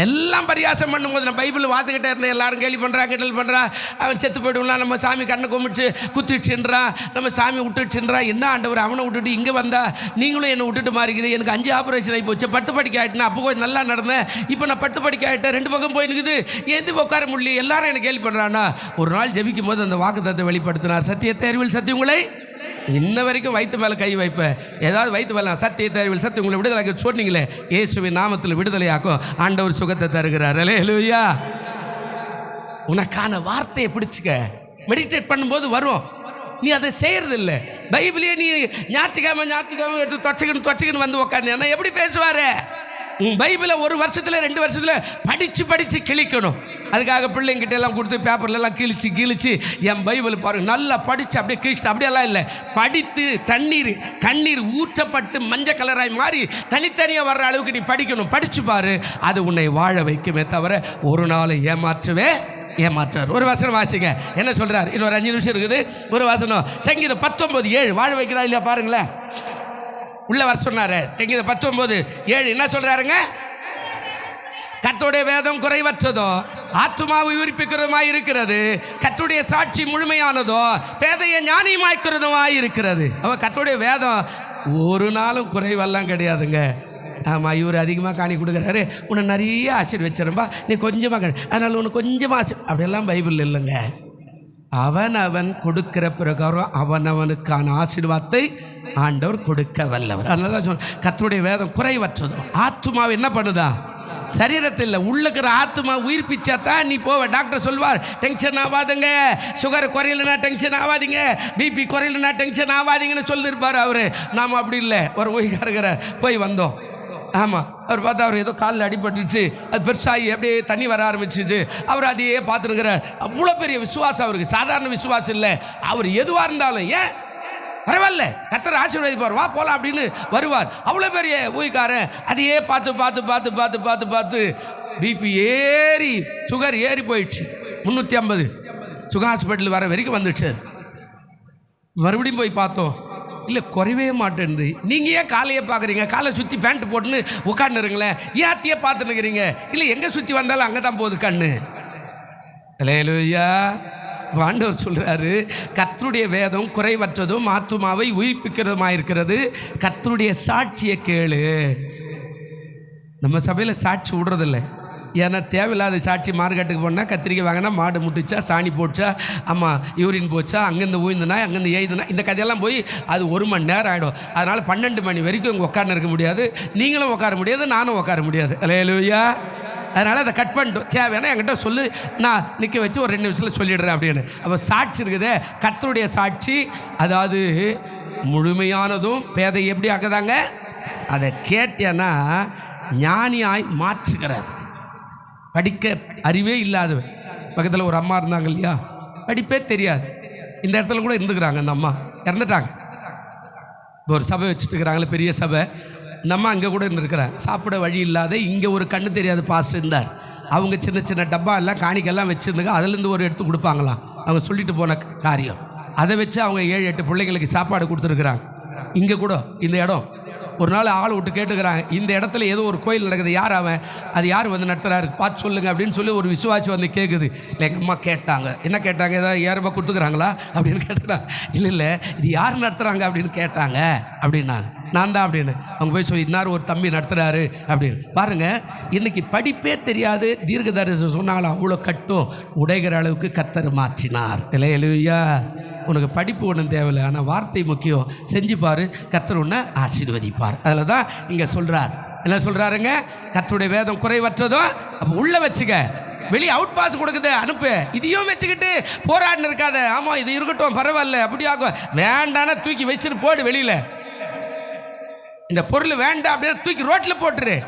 எல்லாம் பரியாசம் பண்ணும்போது நான் பைபிள் வாசிக்கிட்டே இருந்தேன். எல்லாரும் கேள்வி பண்ணுறான், கிண்டல் பண்ணுறான். அவன் செத்து போய்டுவான், நம்ம சாமி கண்ணை கும்பிட்டு குத்திடுச்சுன்றான், நம்ம சாமி விட்டுடுச்சுன்றான். என்ன ஆண்டவர் அவனை விட்டுட்டு இங்கே வந்தா நீங்களும் என்னை விட்டுட்டு மாறிக்குது. எனக்கு 5 ஆப்ரேஷன் ஆகி போச்சு, 10 படிக்க ஆகிட்டேன். அப்போ கொஞ்சம் நல்லா நடந்தேன், இப்போ நான் 10 படிக்க ஆகிட்டேன், 2 பக்கம் போயினுக்குது, எந்த உட்கார முடியல. எல்லாரும் எனக்கு கேள்வி பண்ணுறான்னா, ஒரு நாள் ஜெபிக்கும் போது அந்த வாக்குத்தத்தத்தை வெளிப்படுத்தினார். சத்தியத்தை அறிவில் சத்தியங்களை இன்ன வரைக்கும் வயிற்று மேலே கை வைப்பேன். ஏதாவது வயிற்று மேலே சத்தியத்தை அறிவில் சத்தியம் உங்களை விடுதலை சொன்னீங்களே, இயேசுவின் நாமத்தில் விடுதலையாக்கும் ஆண்டவர் சுகத்தை தருகிறார். அல்லேலூயா. உனக்கான வார்த்தையை பிடிச்சிக்க. மெடிடேட் பண்ணும்போது வரும், நீ அதை செய்யறதில்ல. பைபிளே நீ ஞாயிற்றுக்கிழமை எடுத்து தொச்சைக்குன்னு வந்து உட்காந்து எப்படி பேசுவாரு? பைபிளை 1 வருஷத்துல 2 வருஷத்துல படிச்சு கிழிக்கணும். அதுக்காக பிள்ளைங்கிட்ட எல்லாம் கொடுத்து பேப்பர்லாம் கிழிச்சு என் பைபிள் பாருங்க நல்லா படித்து அப்படியே கிழிச்சிட்டு அப்படியெல்லாம் இல்லை. படித்து கண்ணீர் ஊற்றப்பட்டு மஞ்சள் கலராய் மாறி தனித்தனியாக வர்ற அளவுக்கு நீ படிக்கணும். படித்து பாரு, அது உன்னை வாழ வைக்குமே தவிர ஒரு நாள் ஏமாற்றார். ஒரு வசனம் வாசிங்க, என்ன சொல்றார்? இன்னொரு 5 நிமிஷம் இருக்குது. ஒரு வசனம் சங்கீதம் 19:7 வாழ வைக்கிறதா இல்லையா பாருங்களேன். உள்ள வர சொன்னாரு. சங்கீதம் 19:7 என்ன சொல்றாருங்க? கர்த்தருடைய வேதம் குறைவற்றதோ ஆத்துமாவை உயிர்ப்பிக்கிறதுமாய் இருக்கிறது, கர்த்தருடைய சாட்சி முழுமையானதோ பேதைய ஞானியமாய்க்கிறதுமாய் இருக்கிறது. அவ கர்த்தருடைய வேதம் ஒரு நாளும் குறைவெல்லாம் கிடையாதுங்க. ஆமாம், இவர் அதிகமாக காணி கொடுக்குறாரு, உன்னை நிறைய ஆசீர்வச்சிருப்பா, நீ கொஞ்சமாக அதனால் உனக்கு கொஞ்சமாக அப்படியெல்லாம் பைபிள் இல்லைங்க. அவன் கொடுக்கிற பிரகாரம் அவனவனுக்கான ஆசீர்வாதத்தை ஆண்டவர் கொடுக்க வல்லவர். அதனால தான் சொன்ன கர்த்தருடைய வேதம் குறைவற்றதும் ஆத்துமாவை என்ன பண்ணுதா? சரீரத்தில் உள்ளுக்கிற ஆத்மா உயிர்ப்பிச்சா தான் நீ போவ. டாக்டர் சொல்வார், டென்ஷன் ஆகாதுங்க, சுகர் குறையலனா டென்ஷன் ஆகாதீங்க, பிபி குறையலனா டென்ஷன் ஆகாதீங்கன்னு சொல்லியிருப்பார் அவரு. நாம் அப்படி இல்லை. ஒரு ஊழியக்காரர் போய் வந்தோம். ஆமாம், அவர் பார்த்தா அவர் ஏதோ காலில் அடிபட்டுச்சு, அது பெருசாகி அப்படியே தண்ணி வர ஆரம்பிச்சிச்சு. அவர் அதையே பார்த்துருக்கிறார். அவ்வளோ பெரிய விசுவாசம் அவருக்கு, சாதாரண விசுவாசம் இல்லை. அவர் எதுவாக இருந்தாலும் ஏன் பரவாயில்ல, கர்த்தர் ஆசீர்வதிப்பார், வா போகலாம் அப்படின்னு வருவார். அவ்வளோ பெரிய ஊழியக்காரன் அதையே பார்த்து பிபி ஏறி சுகர் ஏறி போயிடுச்சு. 350 சுகர் ஹாஸ்பிட்டல் வர வரைக்கும் வந்துடுச்சு. மறுபடியும் போய் பார்த்தோம், இல்லை குறைவே மாட்டேன்து. நீங்கள் ஏன் காலையே பார்க்குறீங்க? காலை சுற்றி பேண்ட் போட்டுன்னு உட்காந்துருங்களேன், ஏன் அத்தையே பார்த்துன்னு இருக்கிறீங்க? இல்லை எங்கே சுற்றி வந்தாலும் அங்கே தான் போகுது கண்ணு. அல்லேலூயா. ஆண்டவர் சொல்கிறாரு, கர்த்தருடைய வேதம் குறைவற்றதும் ஆத்துமாவை உயிர்ப்பிக்கிறதுமாயிருக்கிறது, கர்த்தருடைய சாட்சியை கேளு. நம்ம சபையில் சாட்சி விடுறதில்லை. ஏன்னா தேவையில்லாத சாட்சி. மார்க்கெட்டுக்கு போனால் கத்திரிக்காய் வாங்கினா மாடு முட்டுச்சா, சாணி போச்சா, ஆமாம் யூரின் போச்சா, அங்கேருந்து ஊய்ந்துனா, அங்கேருந்து எய்துனா, இந்த கதையெல்லாம் போய் அது 1 மணி நேரம் ஆகிடும். அதனால் 12 மணி வரைக்கும் இங்கே உட்கார்ந்து இருக்க முடியாது. நீங்களும் உட்கார முடியாது, நானும் உட்கார முடியாது. அல்லேலூயா. அதனால் அதை கட் பண்ணிட்டோம். தேவைன்னா என்கிட்ட சொல்லு, நான் நிற்க வச்சு ஒரு 2 நிமிஷத்தில் சொல்லிடுறேன் அப்படின்னு. அப்போ சாட்சி இருக்குதே, கர்த்தருடைய சாட்சி, அதாவது முழுமையானதும் பேதை எப்படி ஆக்குதாங்க? அதை கேட்டேன்னா ஞானியாய் மாற்றுகிறார். படிக்க அறிவே இல்லாதவன். பக்கத்தில் ஒரு அம்மா இருந்தாங்க இல்லையா, படிப்பே தெரியாது. இந்த இடத்துல கூட இருந்துக்கிறாங்க. அந்த அம்மா இறந்துட்டாங்க. ஒரு சபை வச்சுட்டு இருக்கிறாங்களே, பெரிய சபை. நம்ம அங்கே கூட இருந்திருக்கிறேன். சாப்பிட வழி இல்லாத இங்கே ஒரு கண்ணு தெரியாத பாஸ்டர் இருந்தார். அவங்க சின்ன சின்ன டப்பா எல்லாம் காணிக்கெல்லாம் வச்சுருந்தாங்க. அதுலேருந்து ஒரு எடுத்து கொடுப்பாங்களாம், அவங்க சொல்லிட்டு போன காரியம். அதை வச்சு அவங்க 7-8 பிள்ளைங்களுக்கு சாப்பாடு கொடுத்துருக்குறாங்க. இங்கே கூட இந்த இடம் ஒரு நாள் ஆள் விட்டு கேட்டுக்கிறாங்க, இந்த இடத்துல ஏதோ ஒரு கோயில் நடக்குது, யார் அவன், அது யார் வந்து நடத்துகிறாரு பார்த்து சொல்லுங்கள் அப்படின்னு சொல்லி ஒரு விசுவாசி வந்து கேட்குது. இல்லை, எங்கள் அம்மா கேட்டாங்க. என்ன கேட்டாங்க? ஏதாவது 1000 ரூபாய் கொடுத்துக்குறாங்களா அப்படின்னு கேட்டுக்கிறாங்க. இல்லை இது யார் நடத்துகிறாங்க அப்படின்னு கேட்டாங்க அப்படின்னாங்க. நான் தான் அப்படின்னு அவங்க போய் சொல்லி, இன்னார் ஒரு தம்பி நடத்துகிறாரு அப்படின்னு. பாருங்கள், இன்றைக்கி படிப்பே தெரியாது தீர்க்கதரிசனம் சொன்னாலும் அவ்வளோ கட்டும் உடைகிற அளவுக்கு கர்த்தர் மாற்றினார். இல்லையா? உனக்கு படிப்பு ஒன்றும் தேவையில்லை, ஆனால் வார்த்தை முக்கியம். செஞ்சு பாரு, கர்த்தர் உன்னை ஆசீர்வதிப்பார். அதில் தான் இங்கே சொல்கிறார். என்ன சொல்கிறாருங்க? கர்த்தருடைய வேதம் குறைவற்றதும். அப்போ உள்ளே வச்சுக்க, வெளியே அவுட் பாஸ் கொடுக்குது அனுப்பு. இதையும் வச்சுக்கிட்டு போராடின்னு இருக்காத. ஆமாம் இது இருக்கட்டும் பரவாயில்ல அப்படி ஆகும், வேண்டானா தூக்கி வச்சுட்டு போடு வெளியில். இந்த பொருள் வேண்டாம் அப்படின்னா தூக்கி ரோட்டில் போட்டுரு.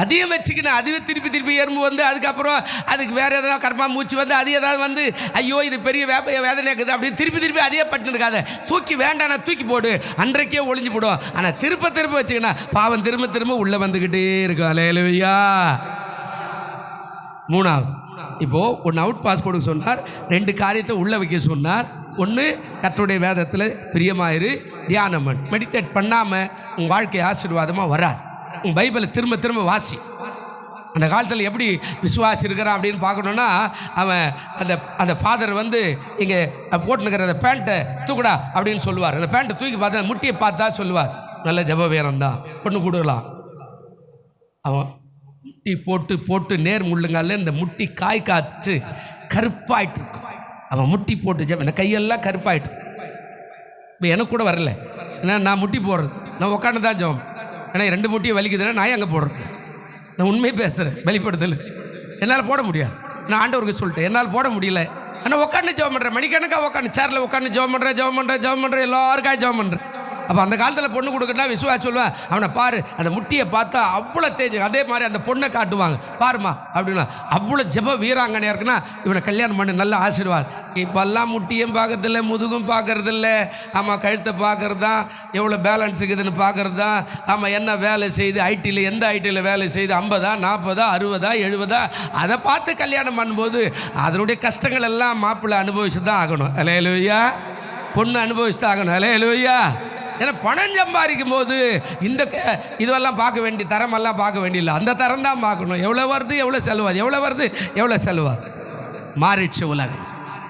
அதையும் வச்சுக்கணும். அதுவே திருப்பி எறும்பு வந்து அதுக்கப்புறம் அதுக்கு வேறு எதனா கர்மா மூச்சு வந்து அது ஏதாவது வந்து ஐயோ இது பெரிய வேதனை இருக்குது அப்படின்னு திருப்பி அதே பட்டு இருக்காத. தூக்கி வேண்டானா தூக்கி போடு, அன்றைக்கே ஒளிஞ்சு போடும். ஆனால் திருப்ப வச்சுக்கணும், பாவம் திரும்ப உள்ளே வந்துக்கிட்டே இருக்கும். அல்லேலூயா. 3வது, இப்போது ஒன்று அவுட் பாஸ் கொடுக்க சொன்னார், 2 காரியத்தை உள்ளே வைக்க சொன்னார். ஒன்று, கர்த்தருடைய வேதத்தில் பிரியமாயிரு, தியானம் பண்ணு. மெடிடேட் பண்ணாமல் உங்கள் வாழ்க்கை ஆசீர்வாதமாக வராது. உங்கள் பைபிளை திரும்ப வாசி. அந்த காலத்தில் எப்படி விசுவாசி இருக்கிறான் அப்படின்னு பார்க்கணுன்னா அவன் அந்த ஃபாதர் வந்து இங்கே போட்டுனுக்கிற அந்த பேண்ட்டை தூக்குடா அப்படின்னு சொல்லுவார். அந்த பேண்ட்டை தூக்கி பார்த்தா முட்டியை பார்த்தா சொல்லுவார், நல்ல ஜெப வீரம் தான், பொண்ணு கொடுக்கலாம். அவன் முட்டி போட்டு போட்டு நேர் முள்ளுங்கால இந்த முட்டி காய் காய்ச்சி கருப்பாயிட்டு இருக்கும். அவன் முட்டி போட்டு ஜெபம், இந்த கையெல்லாம் கருப்பாயிட்டு. இப்போ எனக்கு கூட வரல, ஏன்னா நான் முட்டி போடுறது, நான் உட்காந்து தான் ஜெபம். ஏன்னா 2 முட்டியை வலிக்குதுன்னா நான் எங்கே போடுறது? நான் உண்மையை பேசுகிறேன், வெளிப்படுத்தல். என்னால் போட முடியாது, நான் ஆண்டவருக்கு சொல்லிட்டேன், என்னால் போட முடியல. ஆனால் உட்காந்து ஜெபம் பண்ணுறேன், மணிக்கணக்காக உட்காந்து சேரில் உட்காந்து ஜெபம் பண்ணுறேன், எல்லாருக்காக ஜெபம் பண்ணுறேன். அப்போ அந்த காலத்தில் பொண்ணு கொடுக்கட்டா விசுவாசி சொல்லுவேன், அவனை பாரு, அந்த முட்டியை பார்த்தா அவ்வளோ தேஞ்சு. அதே மாதிரி அந்த பொண்ணை காட்டுவாங்க, பாருமா அப்படின்னா அவ்வளோ ஜெப வீராங்கனையாக இருக்குன்னா இவனை கல்யாணம் பண்ணி நல்ல ஆசீர்வாதம். இப்போல்லாம் முட்டியும் பார்க்கறதில்ல, முதுகும் பார்க்கறதில்ல. ஆமாம், கழுத்தை பார்க்கறது தான், எவ்வளோ பேலன்ஸ் இருக்குதுன்னு பார்க்கறது தான். ஆமாம், என்ன வேலை செய்து ஐடியில், எந்த ஐடியில் வேலை செய்து 50, 40, 60, 70 அதை பார்த்து கல்யாணம் பண்ணும்போது அதனுடைய கஷ்டங்கள் எல்லாம் மாப்பிள்ளை அனுபவிச்சு தான் ஆகணும். அல்லேலூயா. பொண்ணு அனுபவிச்சு தான் ஆகணும். அல்லேலூயா. ஏன்னா பணம் சம்பாதிக்கும் போது இந்த இதுவெல்லாம் பார்க்க வேண்டிய தரமெல்லாம் பார்க்க வேண்டியில்லை, அந்த தரம் தான் பார்க்கணும். எவ்வளோ வருது, எவ்வளோ செலவாது, எவ்வளோ வருது, எவ்வளோ செலவாது. மாறிடுச்சு உலகம்.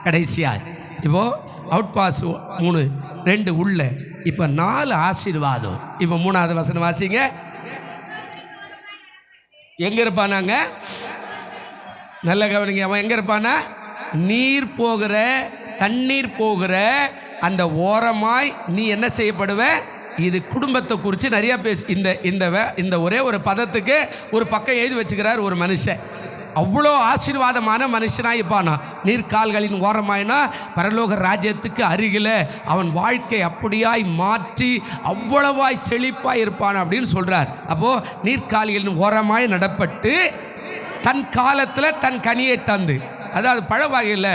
கடைசியாக இப்போது அவுட் பாஸ் 3, 2 உள்ள, இப்போ 4 ஆசீர்வாதம். இப்போ 3வது வசனம் வாசிங்க. எங்கே இருப்பானாங்க? நல்ல கவனிங்க. அவன் எங்கே இருப்பானா? நீர் போகிற, தண்ணீர் போகிற அந்த ஓரமாய் நீ என்ன செய்யப்படுவ? இது குடும்பத்தை குறித்து நிறையா இந்த ஒரே ஒரு பதத்துக்கு ஒரு பக்கம் எழுதி வச்சுக்கிறார் ஒரு மனுஷன். அவ்வளோ ஆசீர்வாதமான மனுஷனாக இருப்பானா. நீர்கால்களின் ஓரமாயினா பரலோக ராஜ்யத்துக்கு அருகில் அவன் வாழ்க்கை அப்படியாய் மாற்றி அவ்வளவாய் செழிப்பாய் இருப்பான் அப்படின்னு சொல்கிறார். அப்போது நீர்கால்களின் ஓரமாய் நடப்பட்டு தன் காலத்தில் தன் கனியை தந்து, அதாவது பழ வகையில்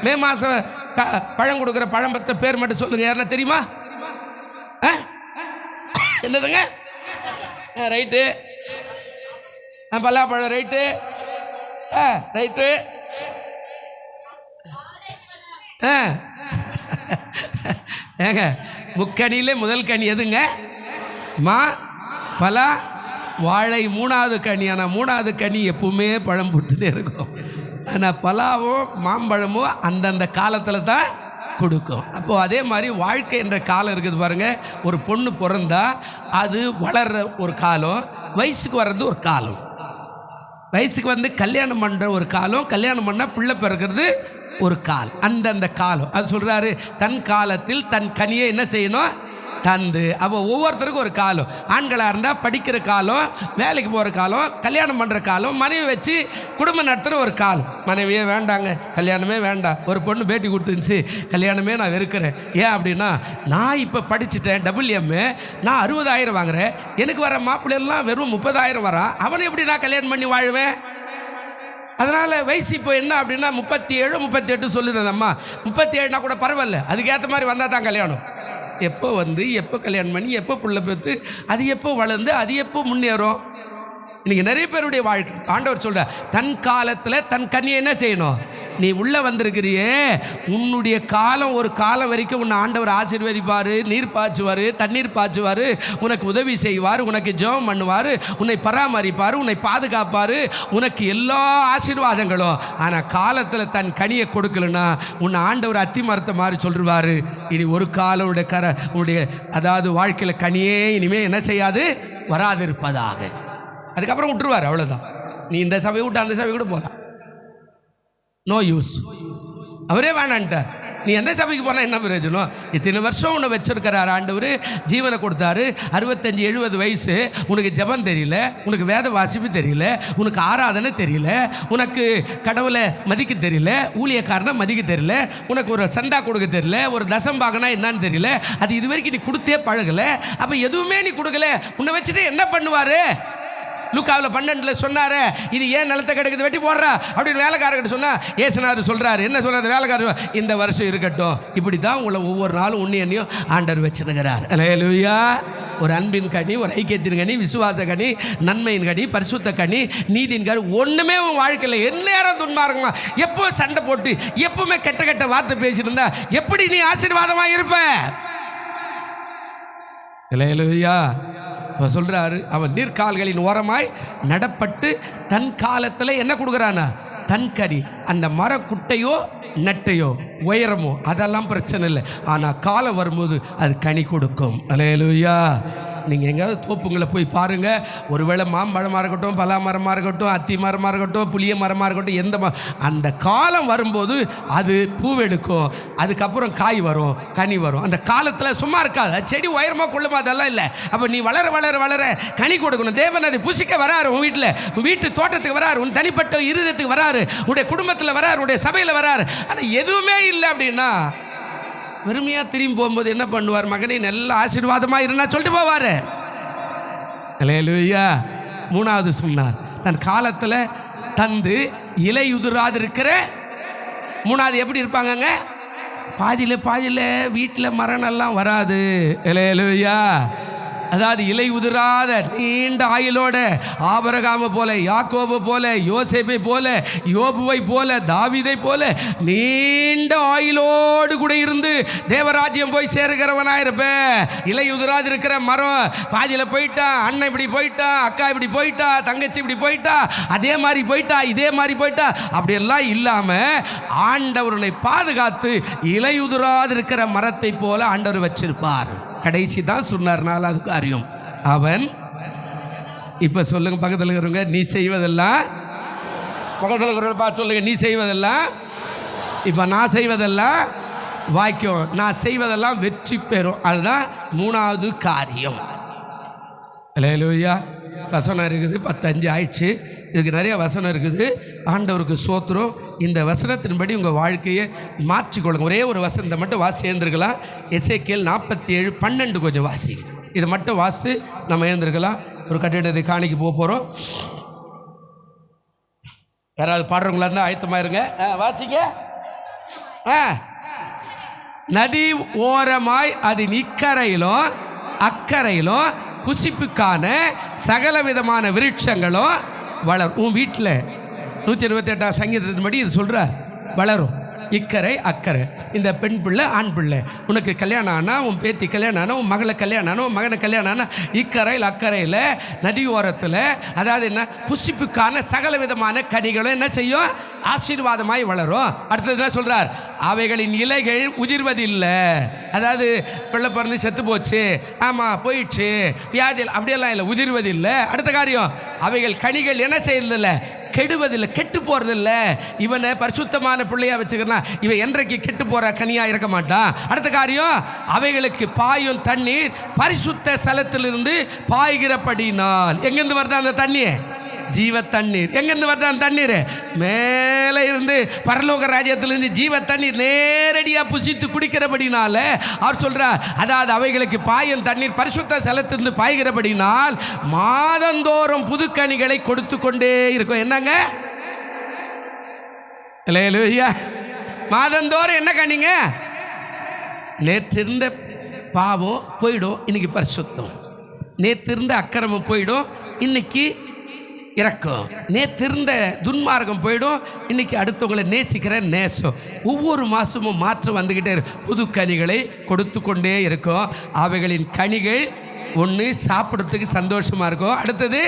மே மாதம் பழம் கொடுக்குற பழம் பற்ற பேர் மட்டும் சொல்லுங்க, யாருன்னா தெரியுமா? என்னதுங்க? ரைட்டு. பலாப்பழம் ரைட்டு, ரைட்டு. ஏங்க, முக்கனியிலே முதல் கனி எதுங்க? மா, பலா, வாழை 3வது கனி. ஆனால் 3வது கனி எப்பவுமே பழம் கொடுத்துட்டே இருக்கும். ஆனால் பலாவும் மாம்பழமும் அந்தந்த காலத்தில் தான் கொடுக்கும். அப்போது அதே மாதிரி வாழ்க்கை என்ற காலம் இருக்குது பாருங்கள். ஒரு பொண்ணு பிறந்தா அது வளர்கிற ஒரு காலம், வயசுக்கு வர்றது ஒரு காலம், வயசுக்கு வந்து கல்யாணம் பண்ணுற ஒரு காலம், கல்யாணம் பண்ணால் பிள்ளை பிறக்கிறது ஒரு காலம். அந்தந்த காலம் அது சொல்கிறாரு, தன் காலத்தில் தன் கனியை என்ன செய்யணும்? தந்து. அப்போ ஒவ்வொருத்தருக்கும் ஒரு காலம். ஆண்களாக இருந்தால் படிக்கிற காலம், வேலைக்கு போகிற காலம், கல்யாணம் பண்ணுற காலம், மனைவி வச்சு குடும்பம் நடத்துகிற ஒரு காலம். மனைவியே வேண்டாங்க, கல்யாணமே வேண்டாம். ஒரு பொண்ணு பேட்டி கொடுத்துருந்துச்சு, கல்யாணமே நான் வெறுக்கிறேன். ஏன் அப்படின்னா, நான் இப்போ படிச்சுட்டேன், WMA, நான் 60,000 வாங்குறேன், எனக்கு வர மாப்பிள்ளைலாம் வெறும் 30,000 வரான், அவனை எப்படி நான் கல்யாணம் பண்ணி வாழ்வேன்? அதனால் வயசு இப்போ என்ன அப்படின்னா 37, 38 சொல்லுது அந்த அம்மா. 37னா கூட பரவாயில்ல, அதுக்கேற்ற மாதிரி வந்தால் தான் கல்யாணம். எப்போ வந்து எப்போ கல்யாணம் பண்ணி எப்போ பிள்ளை பெற்று அது எப்போ வளர்ந்து அது எப்போ முன்னேறும்? இன்றைக்கி நிறைய பேருடைய வாழ்க்கை ஆண்டவர் சொல்ற, தன் காலத்தில் தன் கனியை என்ன செய்யணும்? நீ உள்ளே வந்திருக்கிறியே, உன்னுடைய காலம் ஒரு காலம் வரைக்கும் உன்னை ஆண்டவர் ஆசீர்வதிப்பார், நீர் பாய்ச்சுவார், தண்ணீர் பாய்ச்சுவார், உனக்கு உதவி செய்வார், உனக்கு ஜெபம் பண்ணுவார், உன்னை பராமரிப்பார், உன்னை பாதுகாப்பார், உனக்கு எல்லா ஆசீர்வாதங்களும். ஆனால் காலத்தில் தன் கனியை கொடுக்கலன்னா உன்னை ஆண்டவர் அத்தி மரத்தை மாதிரி சொல்லுவார், இனி ஒரு காலம் உன்னுடைய அதாவது வாழ்க்கையில் கனியே இனிமேல் என்ன செய்யாது? வராது இருப்பதாக. அதுக்கப்புறம் விட்டுருவார், அவ்வளோதான். நீ இந்த சபை விட்டு அந்த சபை கூட போகலாம், நோ யூஸ். அவரே வேணான்ட்டார். நீ எந்த சபைக்கு போனால் என்ன பிரயோஜனம்? இத்தனை வருஷம் உன்னை வச்சிருக்கிறார் ஆண்டவர், ஜீவனை கொடுத்தாரு. 65, 70 வயசு, உனக்கு ஜெபம் தெரியல, உனக்கு வேத வாசிப்பு தெரியல, உனக்கு ஆராதனை தெரியல, உனக்கு கடவுளை மதிக்க தெரியல, ஊழியக்காரனை மதிக்க தெரியல, உனக்கு ஒரு சந்தா கொடுக்க தெரியல, ஒரு தசம் பாகனா என்னன்னு தெரியல, அது இது வரைக்கும் நீ கொடுத்தே பழகலை. அப்போ எதுவுமே நீ கொடுக்கல, உன்னை வச்சுட்டு என்ன பண்ணுவார்? லூக்காவில் 12 சொன்னாரு, இது ஏன் நிலத்தை கிடைக்குது வெட்டி போடுறா அப்படின்னு வேலைக்காரர்கிட்ட சொன்னா, ஏசுனார் சொல்றாரு, என்ன சொல்றாரு வேலைக்காரர்? இந்த வருஷம் இருக்கட்டும். இப்படி தான் உங்களை ஒவ்வொரு நாளும் உன்னையனையும் ஆண்டவர் வச்சிருக்கிறார். அல்லேலூயா. ஒரு அன்பின் கனி, ஒரு ஐக்கியத்தின் கனி, விசுவாச கனி, நன்மையின் கனி, பரிசுத்த கனி, நீதியின் கனி ஒன்றுமே உன் வாழ்க்கையில் எந்நேரம் துன்மார்க்கமா எப்போ சண்டை போட்டு எப்பவுமே கெட்ட கெட்ட வார்த்தை பேசிட்டு இருந்தா எப்படி நீ ஆசீர்வாதமாக இருப்ப? அல்லேலூயா. அவர் சொல்றாரு, அவன் நீர்க்கால்களின் ஓரமாய் நடப்பட்டு தன் காலத்தில் என்ன கொடுக்குறானா? தன் கனி. அந்த மரக்குட்டையோ நட்டையோ உயரமோ அதெல்லாம் பிரச்சனை இல்லை, ஆனால் காலம் வரும்போது அது கனி கொடுக்கும். அல்லேலூயா. நீங்கள் எங்கேயாவது தோப்புங்களை போய் பாருங்கள், ஒருவேளை மாம்பழமாக இருக்கட்டும், பலா மரமாக இருக்கட்டும், அத்தி மரமாக இருக்கட்டும், புளிய மரமாக இருக்கட்டும், எந்த அந்த காலம் வரும்போது அது பூவெடுக்கும், அதுக்கப்புறம் காய் வரும், கனி வரும். அந்த காலத்தில் சும்மா இருக்காது, செடி உயரமாக கொள்ளுமா அதெல்லாம் இல்லை. அப்போ நீ வளர வளர வளர கனி கொடுக்கணும். தேவன் அதை புசிக்க வராரு, உன் வீட்டில், உன் வீட்டு தோட்டத்துக்கு வராரு, உன் தனிப்பட்ட இருதயத்துக்கு வராரு, உன்னுடைய குடும்பத்தில் வராரு, உன்னுடைய சபையில் வராரு. ஆனால் எதுவுமே இல்லை அப்படின்னா வெறுமையாக திரும்பி போகும்போது என்ன பண்ணுவார்? மகனே நல்ல ஆசீர்வாதமாக இருந்தா சொல்லிட்டு போவார். அல்லேலூயா. மூணாவது சொன்னார், தன் காலத்தில் தந்து இலையுதிராது இருக்கிற. மூணாவது எப்படி இருப்பாங்கங்க? பாதியில் வீட்டில் மரணம்லாம் வராது. அல்லேலூயா. அதாவது இலை உதிராத நீண்ட ஆயுளோட ஆபிரகாமை போல, யாக்கோபை போல, யோசேப்பை போல, யோபுவை போல, தாவீதை போல நீண்ட ஆயுளோடு கூட இருந்து தேவராஜ்யம் போய் சேருகிறவனாயிருப்பேன். இலை உதிராது இருக்கிற மரம் பாதியில் போயிட்டா, அண்ணன் இப்படி போயிட்டா, அக்கா இப்படி போயிட்டா, தங்கச்சி இப்படி போயிட்டா, அதே மாதிரி போயிட்டா, இதே மாதிரி போயிட்டா, அப்படியெல்லாம் இல்லாமல் ஆண்டவர்களை பாதுகாத்து இலை உதிராது இருக்கிற மரத்தை போல ஆண்டவர் வச்சிருப்பார். கடைசி தான் சொன்னார், நாலாவது காரியம். அவன் இப்போ சொல்லுங்க பக்கத்தில் இருக்கிறவங்க, நீ செய்வதெல்லாம், பக்கத்தில் இருக்கிறவங்க பார்த்து சொல்லுங்க, நீ செய்வதெல்லாம், இப்போ நான் செய்வதெல்லாம் வாய்க்கும், நான் செய்வதெல்லாம் வெற்றி பெறும். அதுதான் மூணாவது காரியம். அல்லேலூயா. வசனம் இருக்குது, 10:5 ஆயிடுச்சு. இதுக்கு நிறைய வசனம் இருக்குது. ஆண்டவருக்கு சோத்திரம். இந்த வசனத்தின்படி உங்கள் வாழ்க்கையை மாற்றிக்கொள்ளுங்க. ஒரே ஒரு வசனத்தை மட்டும் வாசி எழுந்திருக்கலாம். எசேக்கியேல் 47:12 கொஞ்சம் வாசி. இதை மட்டும் வாசித்து நம்ம எழுந்திருக்கலாம். ஒரு கட்டிடத்தை காணிக்கு போக போகிறோம். யாராவது பாடுறவங்களா இருந்தால் ஆயத்தமாக இருங்க. வாசிங்க. நதி ஓரமாய் அது இக்கரையிலும் அக்கறையிலும் புசிப்புக்கான சகல விதமான விருட்சங்களும் வளரும். உன் வீட்டில் 128ஆம் சங்கீதத்தின்படி இது சொல்கிறார், வளரும். இக்கரை அக்கறை. இந்த பெண் பிள்ளை ஆண் பிள்ளை, உனக்கு கல்யாணம் ஆனால், உன் பேத்தி கல்யாணம் ஆனால், உன் மகளை கல்யாணம் ஆனால், உன் மகனை கல்யாணம் ஆனால், இக்கரையில் அக்கறையில் நதி ஓரத்தில், அதாவது என்ன, புசிப்புக்கான சகல விதமான கனிகளும் என்ன செய்யும்? ஆசீர்வாதமாய் வளரும். அடுத்தது என்ன சொல்கிறார்? அவைகளின் இலைகள் உதிர்வதில்லை. அதாவது பிள்ளை பிறந்து செத்து போச்சு, ஆமாம் போயிடுச்சு, வியாதியில் அப்படியெல்லாம் இல்லை, உதிர்வதில்லை. அடுத்த காரியம், அவைகள் கனிகள் என்ன செய்யறதில்லை? கெடுவதில்லை, கெட்டு போகிறதில்லை. இவனை பரிசுத்தமான பிள்ளையா வச்சுக்கிறான், இவன் என்றைக்கு கெட்டு போகிற கனியாக இருக்க மாட்டான். அடுத்த காரியம், அவைகளுக்கு பாயும் தண்ணீர் பரிசுத்த ஸ்தலத்திலிருந்து பாய்கிறபடினால். எங்கேருந்து வருது அந்த தண்ணீர்? ஜீவ தண்ணீர். எங்கேருந்து வருது அந்த தண்ணீர்? மேலே இருந்து, பரலோக ராஜ்யத்திலிருந்து ஜீவ தண்ணீர் நேரடியாக புசித்து குடிக்கிறபடினால அவர் சொல்கிறார், அதாவது அவைகளுக்கு பாயும் தண்ணீர் பரிசுத்த ஸ்தலத்திலிருந்து பாய்கிறபடினால் மாதந்தோறும் புதுக்கனிகளை கொடுத்து கொண்டே இருக்கும். என்னங்க? அல்லேலூயா. மாதந்தோறும் என்ன கனிங்க? நேற்றிருந்த பாவம் போயிடும், இன்னைக்கு பரிசுத்தம். நேற்றிருந்த அக்கிரமம் போயிடும், இன்னைக்கு இறக்கும். நேற்றிருந்த துன்மார்க்கம் போயிடும், இன்னைக்கு அடுத்தவங்களை நேசிக்கிற நேசம். ஒவ்வொரு மாதமும் மாற்றம் வந்துக்கிட்டே இருக்கும். புது கனிகளை கொடுத்து கொண்டே இருக்கும். அவைகளின் கனிகள் ஒன்று சாப்பிட்றதுக்கு சந்தோஷமாக இருக்கும். அடுத்தது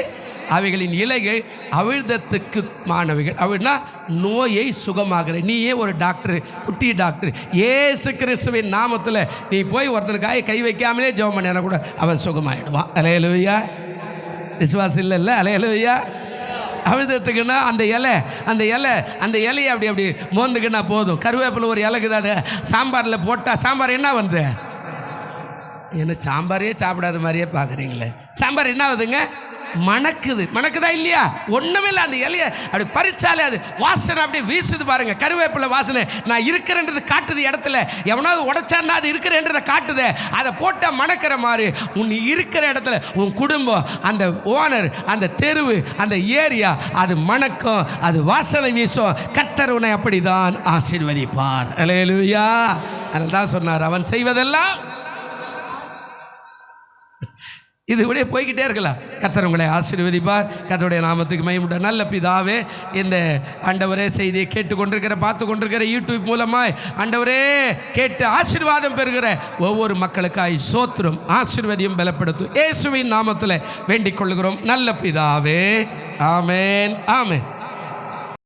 அவைகளின் இலைகள் அவிழ்தத்துக்கு மாணவிகள். அப்படின்னா நோயை சுகமாகிற. நீயே ஒரு டாக்டர், குட்டி டாக்டர். இயேசு கிறிஸ்துவின் நாமத்தில் நீ போய் ஒருத்தனுக்காக கை வைக்காமலே ஜெபம் பண்ணினா கூட அவன் சுகமாயிடுவான். அல்லேலூயா. விசுவாசம் இல்லைல்ல? அல்லேலூயா. அவிழ்தத்துக்குன்னா அந்த இலையை அப்படி மோந்துக்குன்னா போதும். கருவேப்பிலை ஒரு இலைக்குது, அதை சாம்பாரில் போட்டால் சாம்பார் என்ன வந்து? என்ன சாம்பாரே சாப்பிடாத மாதிரியே பார்க்குறீங்களே. சாம்பார் என்ன ஆகுதுங்க? மணக்குதா இல்லையா? ஒன்றுமே இல்லை. அந்த இலையை அப்படி பறிச்சாலே அது வாசனை அப்படியே வீசுது பாருங்க. கருவேப்பிலை வாசனை நான் இருக்கிறேன்றது காட்டுது. இடத்துல எவனாவது உடைச்சான்னா அது இருக்கிறேன்றதை காட்டுது. அதை போட்டால் மணக்கிற மாதிரி உன் இருக்கிற இடத்துல உன் குடும்பம், அந்த ஓனர், அந்த தெருவு, அந்த ஏரியா அது மணக்கும், அது வாசனை வீசும். கர்த்தர் உன்னை அப்படிதான் ஆசீர்வதிப்பார். அல்லேலூயா. அதனால தான் சொன்னார், அவன் செய்வதெல்லாம். இது இப்படியே போய்கிட்டே இருக்கலாம். கர்த்தர் உங்களை ஆசீர்வதிப்பார். கர்த்தருடைய நாமத்துக்கு மகிமை. நல்ல பிதாவே, இந்த ஆண்டவரே செய்தியை கேட்டுக்கொண்டிருக்கிற பார்த்து கொண்டிருக்கிற யூடியூப் மூலமாய் ஆண்டவரே கேட்டு ஆசீர்வாதம் பெறுகிற ஒவ்வொரு மக்களுக்காய் சோத்திரம் ஆசீர்வதியும் பலப்படுத்தும் இயேசுவின் நாமத்தில் வேண்டிக் கொள்கிறோம் நல்ல பிதாவே. ஆமென், ஆமென்.